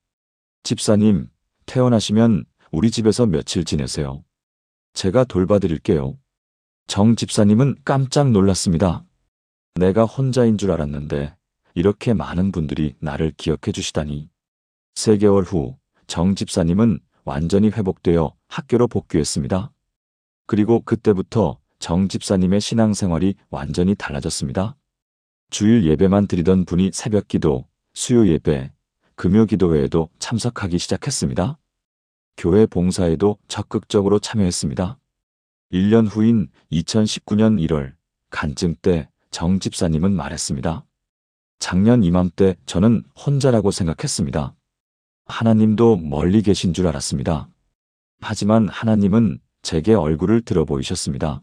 집사님, 퇴원하시면 우리 집에서 며칠 지내세요. 제가 돌봐드릴게요. 정 집사님은 깜짝 놀랐습니다. 내가 혼자인 줄 알았는데 이렇게 많은 분들이 나를 기억해 주시다니. 3개월 후 정 집사님은 완전히 회복되어 학교로 복귀했습니다. 그리고 그때부터 정 집사님의 신앙생활이 완전히 달라졌습니다. 주일 예배만 드리던 분이 새벽 기도, 수요 예배, 금요 기도회에도 참석하기 시작했습니다. 교회 봉사에도 적극적으로 참여했습니다. 1년 후인 2019년 1월 간증 때 정 집사님은 말했습니다. 작년 이맘때 저는 혼자라고 생각했습니다. 하나님도 멀리 계신 줄 알았습니다. 하지만 하나님은 제게 얼굴을 들어 보이셨습니다.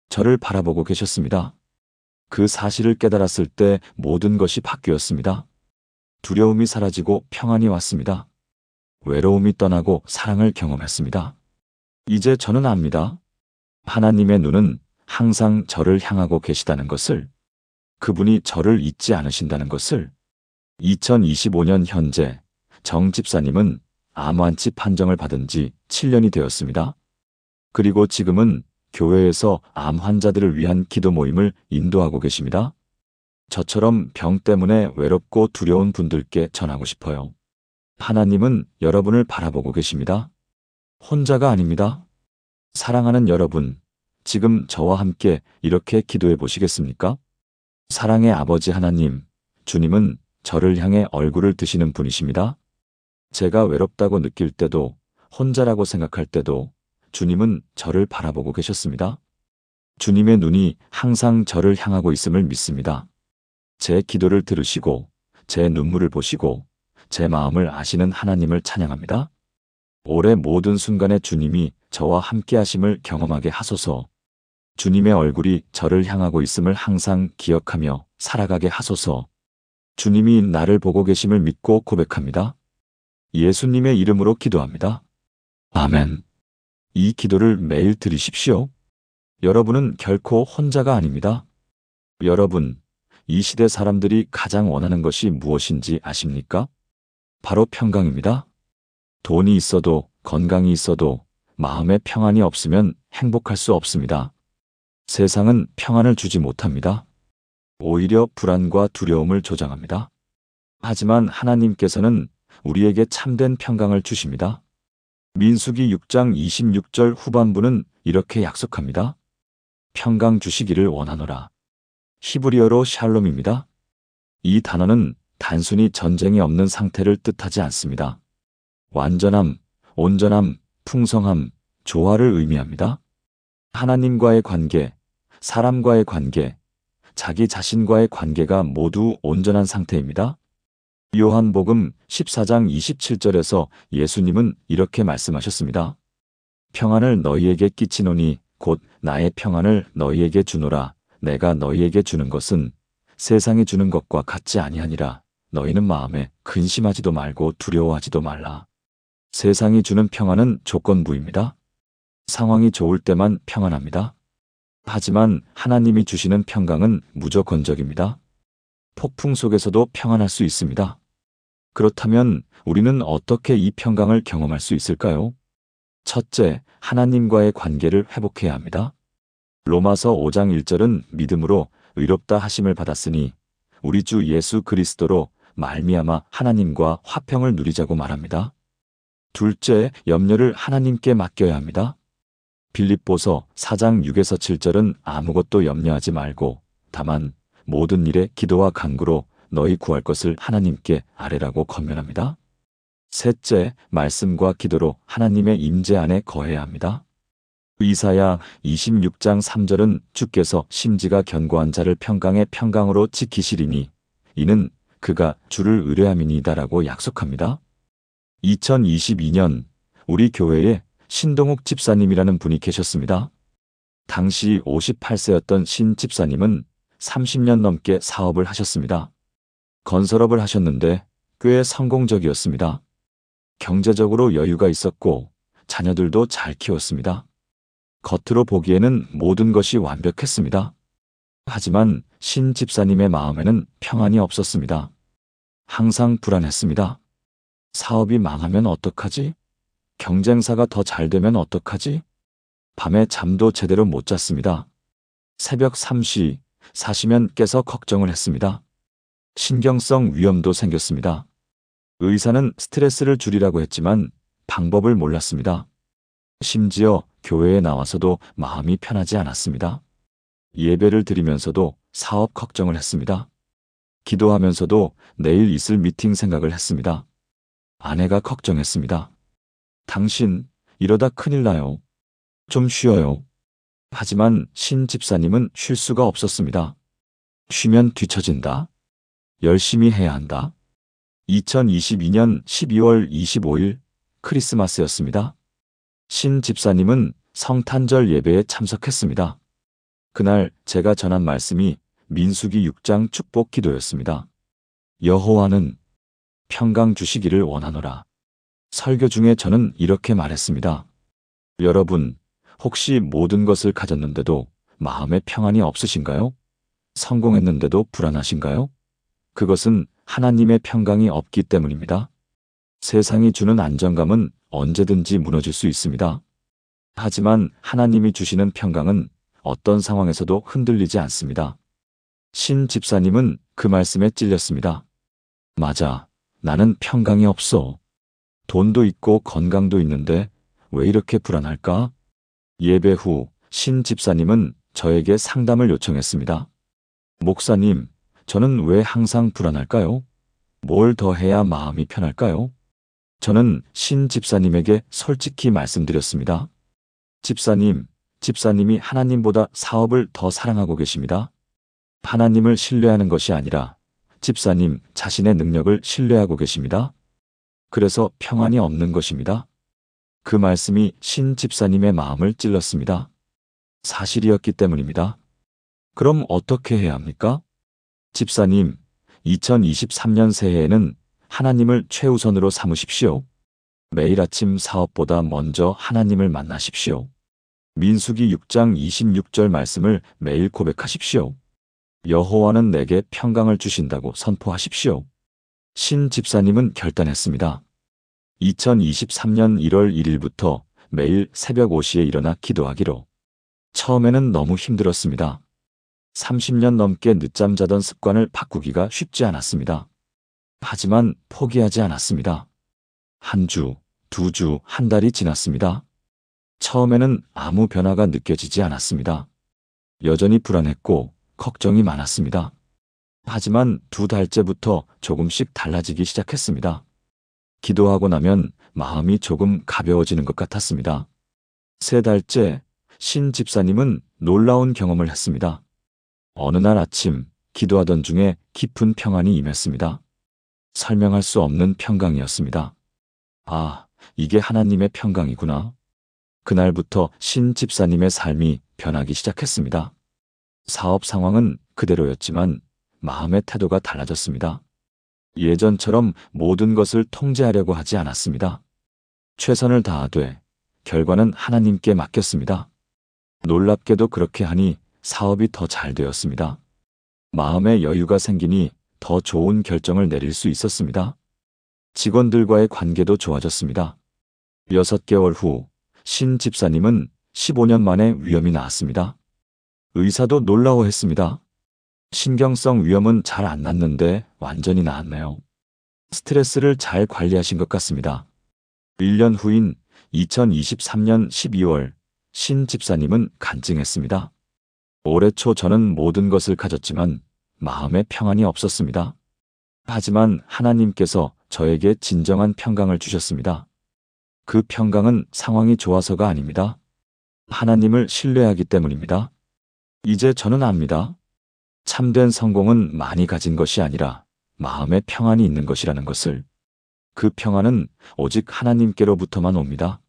저를 바라보고 계셨습니다. 그 사실을 깨달았을 때 모든 것이 바뀌었습니다. 두려움이 사라지고 평안이 왔습니다. 외로움이 떠나고 사랑을 경험했습니다. 이제 저는 압니다. 하나님의 눈은 항상 저를 향하고 계시다는 것을, 그분이 저를 잊지 않으신다는 것을. 2025년 현재 정 집사님은 암완치 판정을 받은 지 7년이 되었습니다. 그리고 지금은 교회에서 암 환자들을 위한 기도 모임을 인도하고 계십니다. 저처럼 병 때문에 외롭고 두려운 분들께 전하고 싶어요. 하나님은 여러분을 바라보고 계십니다. 혼자가 아닙니다. 사랑하는 여러분, 지금 저와 함께 이렇게 기도해 보시겠습니까? 사랑의 아버지 하나님, 주님은 저를 향해 얼굴을 드시는 분이십니다. 제가 외롭다고 느낄 때도, 혼자라고 생각할 때도 주님은 저를 바라보고 계셨습니다. 주님의 눈이 항상 저를 향하고 있음을 믿습니다. 제 기도를 들으시고, 제 눈물을 보시고, 제 마음을 아시는 하나님을 찬양합니다. 올해 모든 순간에 주님이 저와 함께 하심을 경험하게 하소서. 주님의 얼굴이 저를 향하고 있음을 항상 기억하며 살아가게 하소서. 주님이 나를 보고 계심을 믿고 고백합니다. 예수님의 이름으로 기도합니다. 아멘. 이 기도를 매일 드리십시오. 여러분은 결코 혼자가 아닙니다. 여러분, 이 시대 사람들이 가장 원하는 것이 무엇인지 아십니까? 바로 평강입니다. 돈이 있어도, 건강이 있어도 마음에 평안이 없으면 행복할 수 없습니다. 세상은 평안을 주지 못합니다. 오히려 불안과 두려움을 조장합니다. 하지만 하나님께서는 우리에게 참된 평강을 주십니다. 민수기 6장 26절 후반부는 이렇게 약속합니다. 평강 주시기를 원하노라. 히브리어로 샬롬입니다. 이 단어는 단순히 전쟁이 없는 상태를 뜻하지 않습니다. 완전함, 온전함, 풍성함, 조화를 의미합니다. 하나님과의 관계, 사람과의 관계, 자기 자신과의 관계가 모두 온전한 상태입니다. 요한복음 14장 27절에서 예수님은 이렇게 말씀하셨습니다. 평안을 너희에게 끼치노니 곧 나의 평안을 너희에게 주노라. 내가 너희에게 주는 것은 세상이 주는 것과 같지 아니하니라. 너희는 마음에 근심하지도 말고 두려워하지도 말라. 세상이 주는 평안은 조건부입니다. 상황이 좋을 때만 평안합니다. 하지만 하나님이 주시는 평강은 무조건적입니다. 폭풍 속에서도 평안할 수 있습니다. 그렇다면 우리는 어떻게 이 평강을 경험할 수 있을까요? 첫째, 하나님과의 관계를 회복해야 합니다. 로마서 5장 1절은 믿음으로 의롭다 하심을 받았으니 우리 주 예수 그리스도로 말미암아 하나님과 화평을 누리자고 말합니다. 둘째, 염려를 하나님께 맡겨야 합니다. 빌립보서 4장 6에서 7절은 아무것도 염려하지 말고 다만 모든 일에 기도와 간구로 너희 구할 것을 하나님께 아뢰라고 권면합니다. 셋째, 말씀과 기도로 하나님의 임재 안에 거해야 합니다. 이사야 26장 3절은 주께서 심지가 견고한 자를 평강의 평강으로 지키시리니 이는 그가 주를 의뢰함이니이다라고 약속합니다. 2022년 우리 교회에 신동욱 집사님이라는 분이 계셨습니다. 당시 58세였던 신 집사님은 30년 넘게 사업을 하셨습니다. 건설업을 하셨는데 꽤 성공적이었습니다. 경제적으로 여유가 있었고 자녀들도 잘 키웠습니다. 겉으로 보기에는 모든 것이 완벽했습니다. 하지만 신 집사님의 마음에는 평안이 없었습니다. 항상 불안했습니다. 사업이 망하면 어떡하지? 경쟁사가 더 잘 되면 어떡하지? 밤에 잠도 제대로 못 잤습니다. 새벽 3시, 4시면 깨서 걱정을 했습니다. 신경성 위염도 생겼습니다. 의사는 스트레스를 줄이라고 했지만 방법을 몰랐습니다. 심지어 교회에 나와서도 마음이 편하지 않았습니다. 예배를 드리면서도 사업 걱정을 했습니다. 기도하면서도 내일 있을 미팅 생각을 했습니다. 아내가 걱정했습니다. 당신, 이러다 큰일 나요. 좀 쉬어요. 하지만 신 집사님은 쉴 수가 없었습니다. 쉬면 뒤처진다. 열심히 해야 한다. 2022년 12월 25일 크리스마스였습니다. 신 집사님은 성탄절 예배에 참석했습니다. 그날 제가 전한 말씀이 민수기 6장 축복 기도였습니다. 여호와는 평강 주시기를 원하노라. 설교 중에 저는 이렇게 말했습니다. 여러분, 혹시 모든 것을 가졌는데도 마음에 평안이 없으신가요? 성공했는데도 불안하신가요? 그것은 하나님의 평강이 없기 때문입니다. 세상이 주는 안정감은 언제든지 무너질 수 있습니다. 하지만 하나님이 주시는 평강은 어떤 상황에서도 흔들리지 않습니다. 신 집사님은 그 말씀에 찔렸습니다. 맞아, 나는 평강이 없어. 돈도 있고 건강도 있는데 왜 이렇게 불안할까? 예배 후 신 집사님은 저에게 상담을 요청했습니다. 목사님, 저는 왜 항상 불안할까요? 뭘 더 해야 마음이 편할까요? 저는 신 집사님에게 솔직히 말씀드렸습니다. 집사님이 하나님보다 사업을 더 사랑하고 계십니다. 하나님을 신뢰하는 것이 아니라 집사님 자신의 능력을 신뢰하고 계십니다. 그래서 평안이 없는 것입니다. 그 말씀이 신 집사님의 마음을 찔렀습니다. 사실이었기 때문입니다. 그럼 어떻게 해야 합니까? 집사님, 2023년 새해에는 하나님을 최우선으로 삼으십시오. 매일 아침 사업보다 먼저 하나님을 만나십시오. 민수기 6장 26절 말씀을 매일 고백하십시오. 여호와는 내게 평강을 주신다고 선포하십시오. 신 집사님은 결단했습니다. 2023년 1월 1일부터 매일 새벽 5시에 일어나 기도하기로. 처음에는 너무 힘들었습니다. 30년 넘게 늦잠 자던 습관을 바꾸기가 쉽지 않았습니다. 하지만 포기하지 않았습니다. 한 주, 두 주, 한 달이 지났습니다. 처음에는 아무 변화가 느껴지지 않았습니다. 여전히 불안했고 걱정이 많았습니다. 하지만 두 달째부터 조금씩 달라지기 시작했습니다. 기도하고 나면 마음이 조금 가벼워지는 것 같았습니다. 세 달째, 신 집사님은 놀라운 경험을 했습니다. 어느 날 아침, 기도하던 중에 깊은 평안이 임했습니다. 설명할 수 없는 평강이었습니다. 아, 이게 하나님의 평강이구나. 그날부터 신 집사님의 삶이 변하기 시작했습니다. 사업 상황은 그대로였지만 마음의 태도가 달라졌습니다. 예전처럼 모든 것을 통제하려고 하지 않았습니다. 최선을 다하되 결과는 하나님께 맡겼습니다. 놀랍게도 그렇게 하니 사업이 더 잘 되었습니다. 마음의 여유가 생기니 더 좋은 결정을 내릴 수 있었습니다. 직원들과의 관계도 좋아졌습니다. 6개월 후 신 집사님은 15년 만에 위염이 나았습니다. 의사도 놀라워했습니다. 신경성 위염은 잘 안 낫는데 완전히 나았네요. 스트레스를 잘 관리하신 것 같습니다. 1년 후인 2023년 12월 신 집사님은 간증했습니다. 올해 초 저는 모든 것을 가졌지만 마음에 평안이 없었습니다. 하지만 하나님께서 저에게 진정한 평강을 주셨습니다. 그 평강은 상황이 좋아서가 아닙니다. 하나님을 신뢰하기 때문입니다. 이제 저는 압니다. 참된 성공은 많이 가진 것이 아니라 마음에 평안이 있는 것이라는 것을. 그 평안은 오직 하나님께로부터만 옵니다.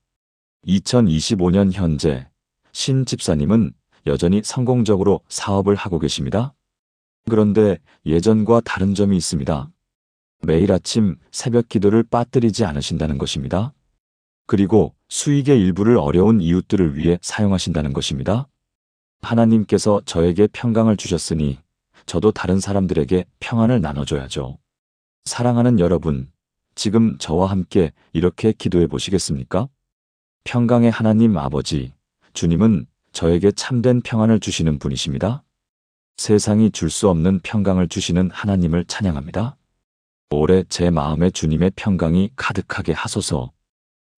2025년 현재 신 집사님은 여전히 성공적으로 사업을 하고 계십니다. 그런데 예전과 다른 점이 있습니다. 매일 아침 새벽 기도를 빠뜨리지 않으신다는 것입니다. 그리고 수익의 일부를 어려운 이웃들을 위해 사용하신다는 것입니다. 하나님께서 저에게 평강을 주셨으니 저도 다른 사람들에게 평안을 나눠줘야죠. 사랑하는 여러분, 지금 저와 함께 이렇게 기도해 보시겠습니까? 평강의 하나님 아버지, 주님은 저에게 참된 평안을 주시는 분이십니다. 세상이 줄 수 없는 평강을 주시는 하나님을 찬양합니다. 올해 제 마음에 주님의 평강이 가득하게 하소서.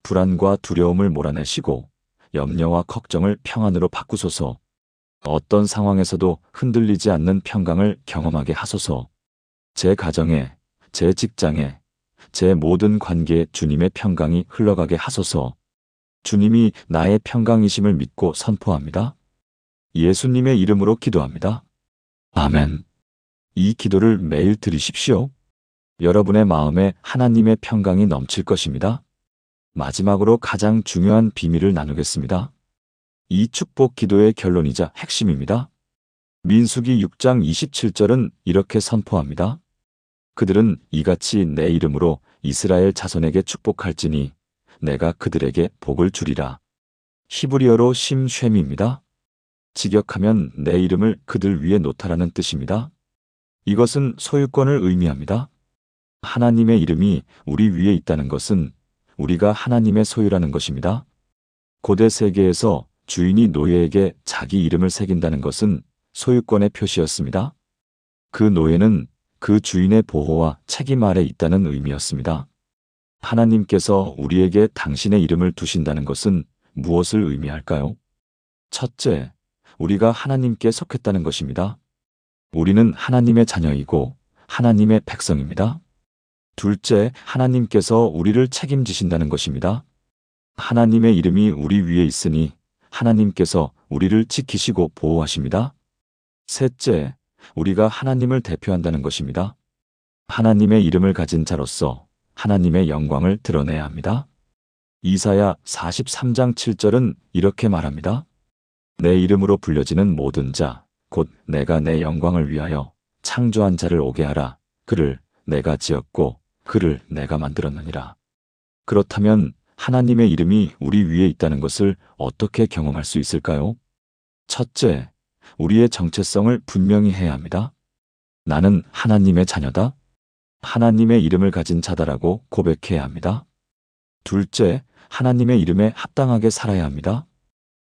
불안과 두려움을 몰아내시고 염려와 걱정을 평안으로 바꾸소서. 어떤 상황에서도 흔들리지 않는 평강을 경험하게 하소서. 제 가정에, 제 직장에, 제 모든 관계에 주님의 평강이 흘러가게 하소서. 주님이 나의 평강이심을 믿고 선포합니다. 예수님의 이름으로 기도합니다. 아멘. 이 기도를 매일 드리십시오. 여러분의 마음에 하나님의 평강이 넘칠 것입니다. 마지막으로 가장 중요한 비밀을 나누겠습니다. 이 축복 기도의 결론이자 핵심입니다. 민수기 6장 27절은 이렇게 선포합니다. 그들은 이같이 내 이름으로 이스라엘 자손에게 축복할지니 내가 그들에게 복을 주리라. 히브리어로 심쉐미입니다. 직역하면 내 이름을 그들 위에 놓다라는 뜻입니다. 이것은 소유권을 의미합니다. 하나님의 이름이 우리 위에 있다는 것은 우리가 하나님의 소유라는 것입니다. 고대 세계에서 주인이 노예에게 자기 이름을 새긴다는 것은 소유권의 표시였습니다. 그 노예는 그 주인의 보호와 책임 아래 있다는 의미였습니다. 하나님께서 우리에게 당신의 이름을 두신다는 것은 무엇을 의미할까요? 첫째, 우리가 하나님께 속했다는 것입니다. 우리는 하나님의 자녀이고 하나님의 백성입니다. 둘째, 하나님께서 우리를 책임지신다는 것입니다. 하나님의 이름이 우리 위에 있으니 하나님께서 우리를 지키시고 보호하십니다. 셋째, 우리가 하나님을 대표한다는 것입니다. 하나님의 이름을 가진 자로서 하나님의 영광을 드러내야 합니다. 이사야 43장 7절은 이렇게 말합니다. 내 이름으로 불려지는 모든 자, 곧 내가 내 영광을 위하여 창조한 자를 오게 하라. 그를 내가 지었고 그를 내가 만들었느니라. 그렇다면 하나님의 이름이 우리 위에 있다는 것을 어떻게 경험할 수 있을까요? 첫째, 우리의 정체성을 분명히 해야 합니다. 나는 하나님의 자녀다. 하나님의 이름을 가진 자다라고 고백해야 합니다. 둘째, 하나님의 이름에 합당하게 살아야 합니다.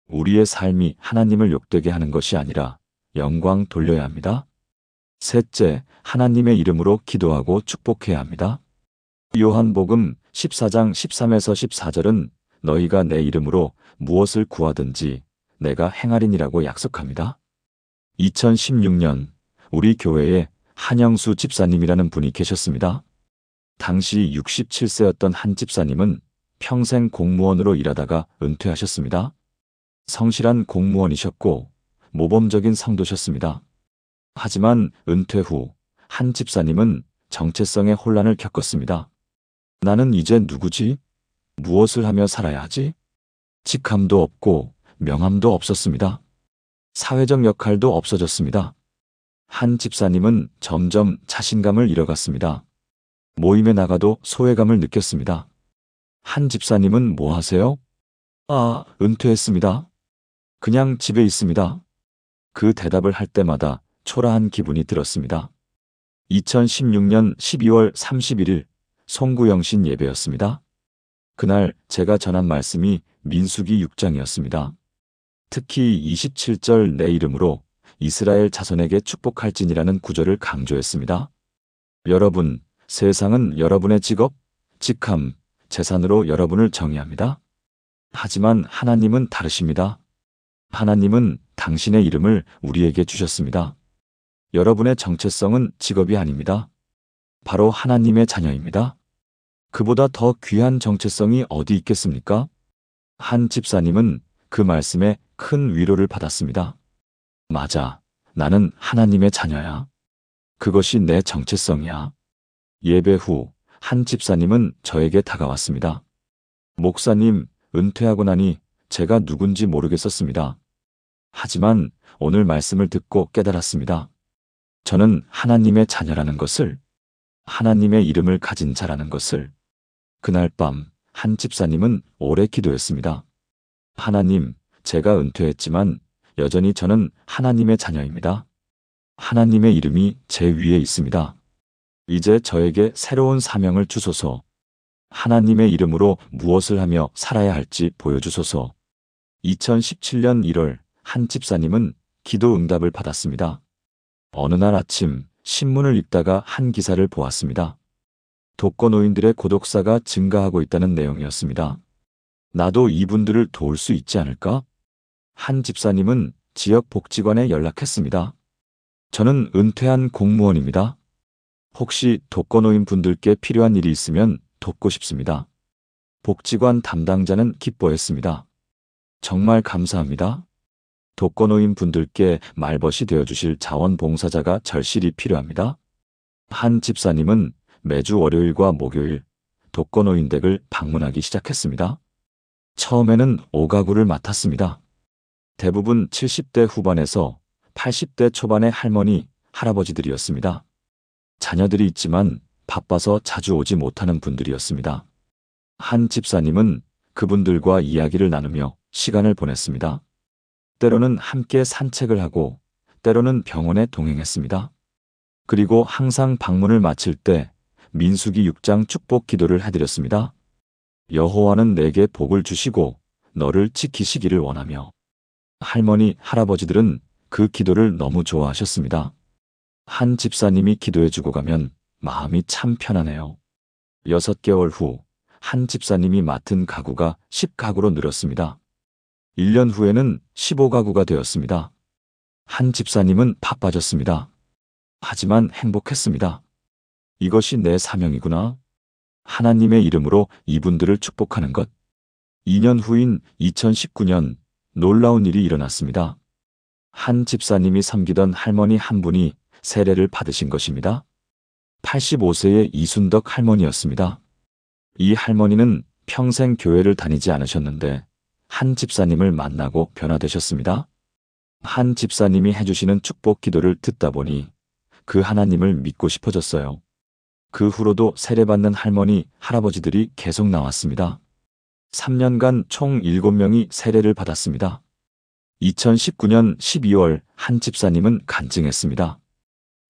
우리의 삶이 하나님을 욕되게 하는 것이 아니라 영광 돌려야 합니다. 셋째, 하나님의 이름으로 기도하고 축복해야 합니다. 요한복음 14장 13에서 14절은 너희가 내 이름으로 무엇을 구하든지 내가 행하리니라고 약속합니다. 2016년 우리 교회에 한영수 집사님이라는 분이 계셨습니다. 당시 67세였던 한 집사님은 평생 공무원으로 일하다가 은퇴하셨습니다. 성실한 공무원이셨고 모범적인 성도셨습니다. 하지만 은퇴 후 한 집사님은 정체성의 혼란을 겪었습니다. 나는 이제 누구지? 무엇을 하며 살아야 하지? 직함도 없고 명함도 없었습니다. 사회적 역할도 없어졌습니다. 한 집사님은 점점 자신감을 잃어갔습니다. 모임에 나가도 소외감을 느꼈습니다. 한 집사님은 뭐 하세요? 은퇴했습니다. 그냥 집에 있습니다. 그 대답을 할 때마다 초라한 기분이 들었습니다. 2016년 12월 31일 송구영신 예배였습니다. 그날 제가 전한 말씀이 민수기 6장이었습니다. 특히 27절 내 이름으로 이스라엘 자손에게 축복할지니라는 구절을 강조했습니다. 여러분, 세상은 여러분의 직업, 직함, 재산으로 여러분을 정의합니다. 하지만 하나님은 다르십니다. 하나님은 당신의 이름을 우리에게 주셨습니다. 여러분의 정체성은 직업이 아닙니다. 바로 하나님의 자녀입니다. 그보다 더 귀한 정체성이 어디 있겠습니까? 한 집사님은 그 말씀에 큰 위로를 받았습니다. 맞아, 나는 하나님의 자녀야. 그것이 내 정체성이야. 예배 후 한 집사님은 저에게 다가왔습니다. 목사님, 은퇴하고 나니 제가 누군지 모르겠었습니다. 하지만 오늘 말씀을 듣고 깨달았습니다. 저는 하나님의 자녀라는 것을, 하나님의 이름을 가진 자라는 것을. 그날 밤 한 집사님은 오래 기도했습니다. 하나님, 제가 은퇴했지만 여전히 저는 하나님의 자녀입니다. 하나님의 이름이 제 위에 있습니다. 이제 저에게 새로운 사명을 주소서. 하나님의 이름으로 무엇을 하며 살아야 할지 보여주소서. 2017년 1월 한 집사님은 기도 응답을 받았습니다. 어느 날 아침 신문을 읽다가 한 기사를 보았습니다. 독거노인들의 고독사가 증가하고 있다는 내용이었습니다. 나도 이분들을 도울 수 있지 않을까? 한 집사님은 지역 복지관에 연락했습니다. 저는 은퇴한 공무원입니다. 혹시 독거노인 분들께 필요한 일이 있으면 돕고 싶습니다. 복지관 담당자는 기뻐했습니다. 정말 감사합니다. 독거노인 분들께 말벗이 되어주실 자원봉사자가 절실히 필요합니다. 한 집사님은 매주 월요일과 목요일 독거노인 댁을 방문하기 시작했습니다. 처음에는 5가구를 맡았습니다. 대부분 70대 후반에서 80대 초반의 할머니, 할아버지들이었습니다. 자녀들이 있지만 바빠서 자주 오지 못하는 분들이었습니다. 한 집사님은 그분들과 이야기를 나누며 시간을 보냈습니다. 때로는 함께 산책을 하고 때로는 병원에 동행했습니다. 그리고 항상 방문을 마칠 때 민수기 6장 축복 기도를 해드렸습니다. 여호와는 내게 복을 주시고 너를 지키시기를 원하며. 할머니, 할아버지들은 그 기도를 너무 좋아하셨습니다. 한 집사님이 기도해주고 가면 마음이 참 편하네요. 6개월 후 한 집사님이 맡은 가구가 10가구로 늘었습니다. 1년 후에는 15가구가 되었습니다. 한 집사님은 바빠졌습니다. 하지만 행복했습니다. 이것이 내 사명이구나. 하나님의 이름으로 이분들을 축복하는 것. 2년 후인 2019년 놀라운 일이 일어났습니다. 한 집사님이 섬기던 할머니 한 분이 세례를 받으신 것입니다. 85세의 이순덕 할머니였습니다. 이 할머니는 평생 교회를 다니지 않으셨는데 한 집사님을 만나고 변화되셨습니다. 한 집사님이 해주시는 축복 기도를 듣다 보니 그 하나님을 믿고 싶어졌어요. 그 후로도 세례받는 할머니, 할아버지들이 계속 나왔습니다. 3년간 총 7명이 세례를 받았습니다. 2019년 12월 한 집사님은 간증했습니다.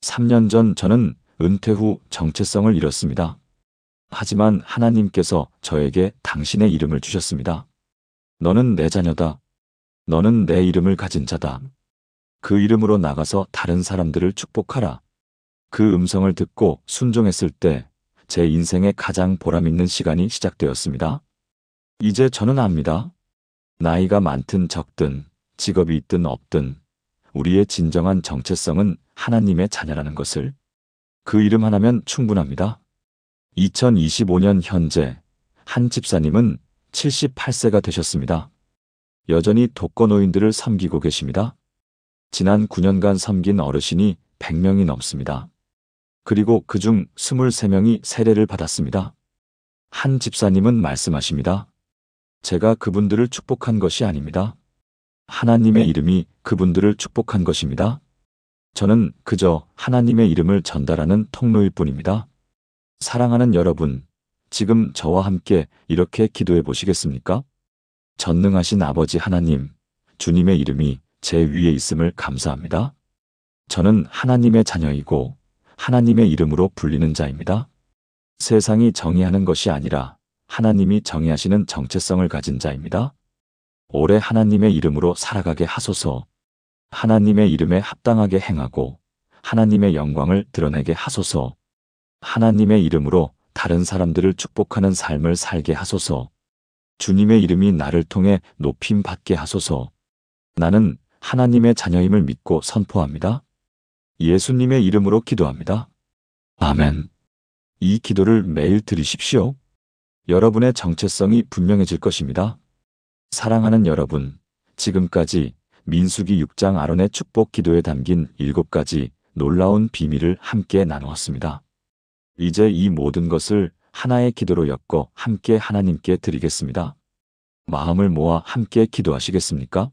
3년 전 저는 은퇴 후 정체성을 잃었습니다. 하지만 하나님께서 저에게 당신의 이름을 주셨습니다. 너는 내 자녀다. 너는 내 이름을 가진 자다. 그 이름으로 나가서 다른 사람들을 축복하라. 그 음성을 듣고 순종했을 때 제 인생의 가장 보람있는 시간이 시작되었습니다. 이제 저는 압니다. 나이가 많든 적든 직업이 있든 없든 우리의 진정한 정체성은 하나님의 자녀라는 것을. 그 이름 하나면 충분합니다. 2025년 현재 한 집사님은 78세가 되셨습니다. 여전히 독거노인들을 섬기고 계십니다. 지난 9년간 섬긴 어르신이 100명이 넘습니다. 그리고 그중 23명이 세례를 받았습니다. 한 집사님은 말씀하십니다. 제가 그분들을 축복한 것이 아닙니다. 하나님의 이름이 그분들을 축복한 것입니다. 저는 그저 하나님의 이름을 전달하는 통로일 뿐입니다. 사랑하는 여러분, 지금 저와 함께 이렇게 기도해 보시겠습니까? 전능하신 아버지 하나님, 주님의 이름이 제 위에 있음을 감사합니다. 저는 하나님의 자녀이고 하나님의 이름으로 불리는 자입니다. 세상이 정의하는 것이 아니라 하나님이 정의하시는 정체성을 가진 자입니다. 올해 하나님의 이름으로 살아가게 하소서. 하나님의 이름에 합당하게 행하고 하나님의 영광을 드러내게 하소서. 하나님의 이름으로 다른 사람들을 축복하는 삶을 살게 하소서. 주님의 이름이 나를 통해 높임 받게 하소서. 나는 하나님의 자녀임을 믿고 선포합니다. 예수님의 이름으로 기도합니다. 아멘. 이 기도를 매일 드리십시오. 여러분의 정체성이 분명해질 것입니다. 사랑하는 여러분, 지금까지 민수기 6장 아론의 축복 기도에 담긴 7가지 놀라운 비밀을 함께 나누었습니다. 이제 이 모든 것을 하나의 기도로 엮어 함께 하나님께 드리겠습니다. 마음을 모아 함께 기도하시겠습니까?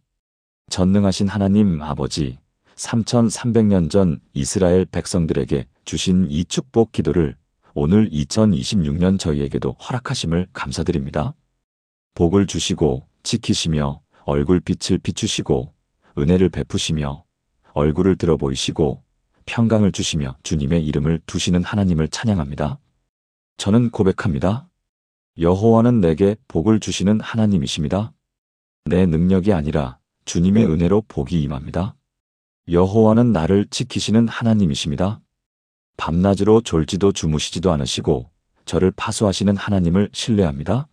전능하신 하나님 아버지, 3300년 전 이스라엘 백성들에게 주신 이 축복 기도를 오늘 2026년 저희에게도 허락하심을 감사드립니다. 복을 주시고 지키시며 얼굴빛을 비추시고 은혜를 베푸시며 얼굴을 들어 보이시고 평강을 주시며 주님의 이름을 두시는 하나님을 찬양합니다. 저는 고백합니다. 여호와는 내게 복을 주시는 하나님이십니다. 내 능력이 아니라 주님의 은혜로 복이 임합니다. 여호와는 나를 지키시는 하나님이십니다. 밤낮으로 졸지도 주무시지도 않으시고 저를 파수하시는 하나님을 신뢰합니다.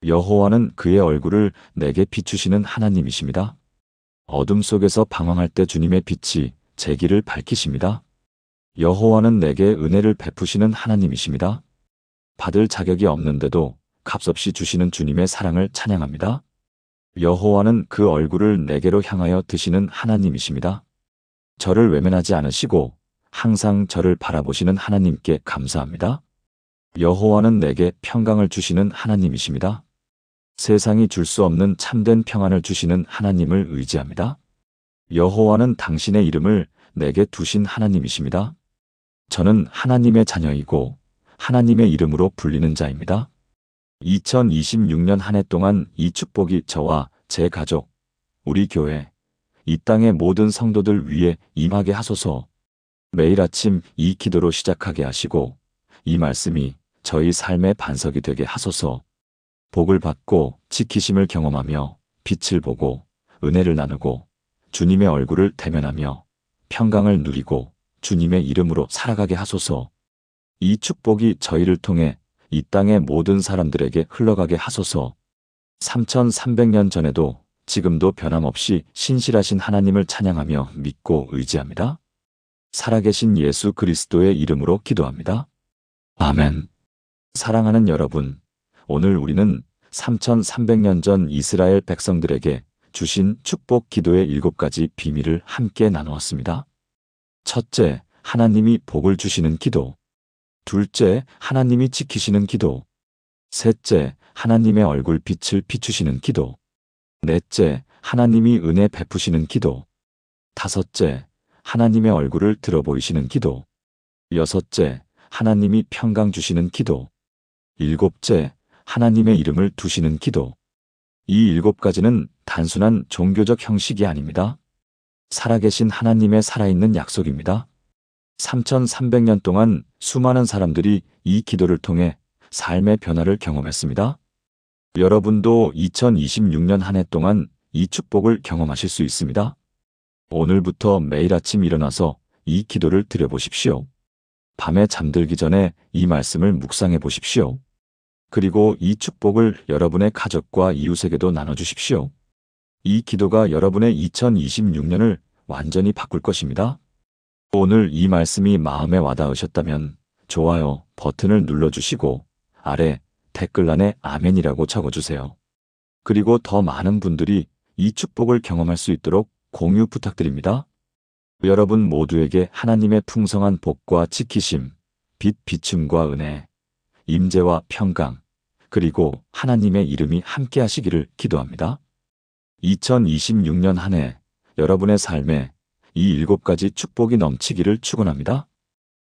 여호와는 그의 얼굴을 내게 비추시는 하나님이십니다. 어둠 속에서 방황할 때 주님의 빛이 제 길을 밝히십니다. 여호와는 내게 은혜를 베푸시는 하나님이십니다. 받을 자격이 없는데도 값없이 주시는 주님의 사랑을 찬양합니다. 여호와는 그 얼굴을 내게로 향하여 드시는 하나님이십니다. 저를 외면하지 않으시고 항상 저를 바라보시는 하나님께 감사합니다. 여호와는 내게 평강을 주시는 하나님이십니다. 세상이 줄 수 없는 참된 평안을 주시는 하나님을 의지합니다. 여호와는 당신의 이름을 내게 두신 하나님이십니다. 저는 하나님의 자녀이고 하나님의 이름으로 불리는 자입니다. 2026년 한 해 동안 이 축복이 저와 제 가족, 우리 교회, 이 땅의 모든 성도들 위에 임하게 하소서. 매일 아침 이 기도로 시작하게 하시고 이 말씀이 저희 삶의 반석이 되게 하소서. 복을 받고 지키심을 경험하며 빛을 보고 은혜를 나누고 주님의 얼굴을 대면하며 평강을 누리고 주님의 이름으로 살아가게 하소서. 이 축복이 저희를 통해 이 땅의 모든 사람들에게 흘러가게 하소서. 3300년 전에도 지금도 변함없이 신실하신 하나님을 찬양하며 믿고 의지합니다. 살아계신 예수 그리스도의 이름으로 기도합니다. 아멘. 사랑하는 여러분, 오늘 우리는 3300년 전 이스라엘 백성들에게 주신 축복 기도의 7가지 비밀을 함께 나누었습니다. 첫째, 하나님이 복을 주시는 기도. 둘째, 하나님이 지키시는 기도. 셋째, 하나님의 얼굴 빛을 비추시는 기도. 넷째, 하나님이 은혜 베푸시는 기도. 다섯째, 하나님의 얼굴을 들어보이시는 기도. 여섯째, 하나님이 평강 주시는 기도. 일곱째, 하나님의 이름을 두시는 기도. 이 7가지는 단순한 종교적 형식이 아닙니다. 살아계신 하나님의 살아있는 약속입니다. 3300년 동안 수많은 사람들이 이 기도를 통해 삶의 변화를 경험했습니다. 여러분도 2026년 한 해 동안 이 축복을 경험하실 수 있습니다. 오늘부터 매일 아침 일어나서 이 기도를 드려보십시오. 밤에 잠들기 전에 이 말씀을 묵상해 보십시오. 그리고 이 축복을 여러분의 가족과 이웃에게도 나눠주십시오. 이 기도가 여러분의 2026년을 완전히 바꿀 것입니다. 오늘 이 말씀이 마음에 와닿으셨다면 좋아요 버튼을 눌러주시고 아래 댓글란에 아멘이라고 적어주세요. 그리고 더 많은 분들이 이 축복을 경험할 수 있도록 공유 부탁드립니다. 여러분 모두에게 하나님의 풍성한 복과 지키심, 빛 비춤과 은혜, 임재와 평강, 그리고 하나님의 이름이 함께 하시기를 기도합니다. 2026년 한 해 여러분의 삶에 이 7가지 축복이 넘치기를 축원합니다.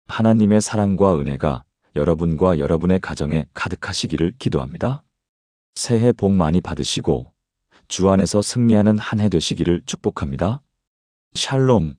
하나님의 사랑과 은혜가 여러분과 여러분의 가정에 가득하시기를 기도합니다. 새해 복 많이 받으시고 주 안에서 승리하는 한 해 되시기를 축복합니다. 샬롬.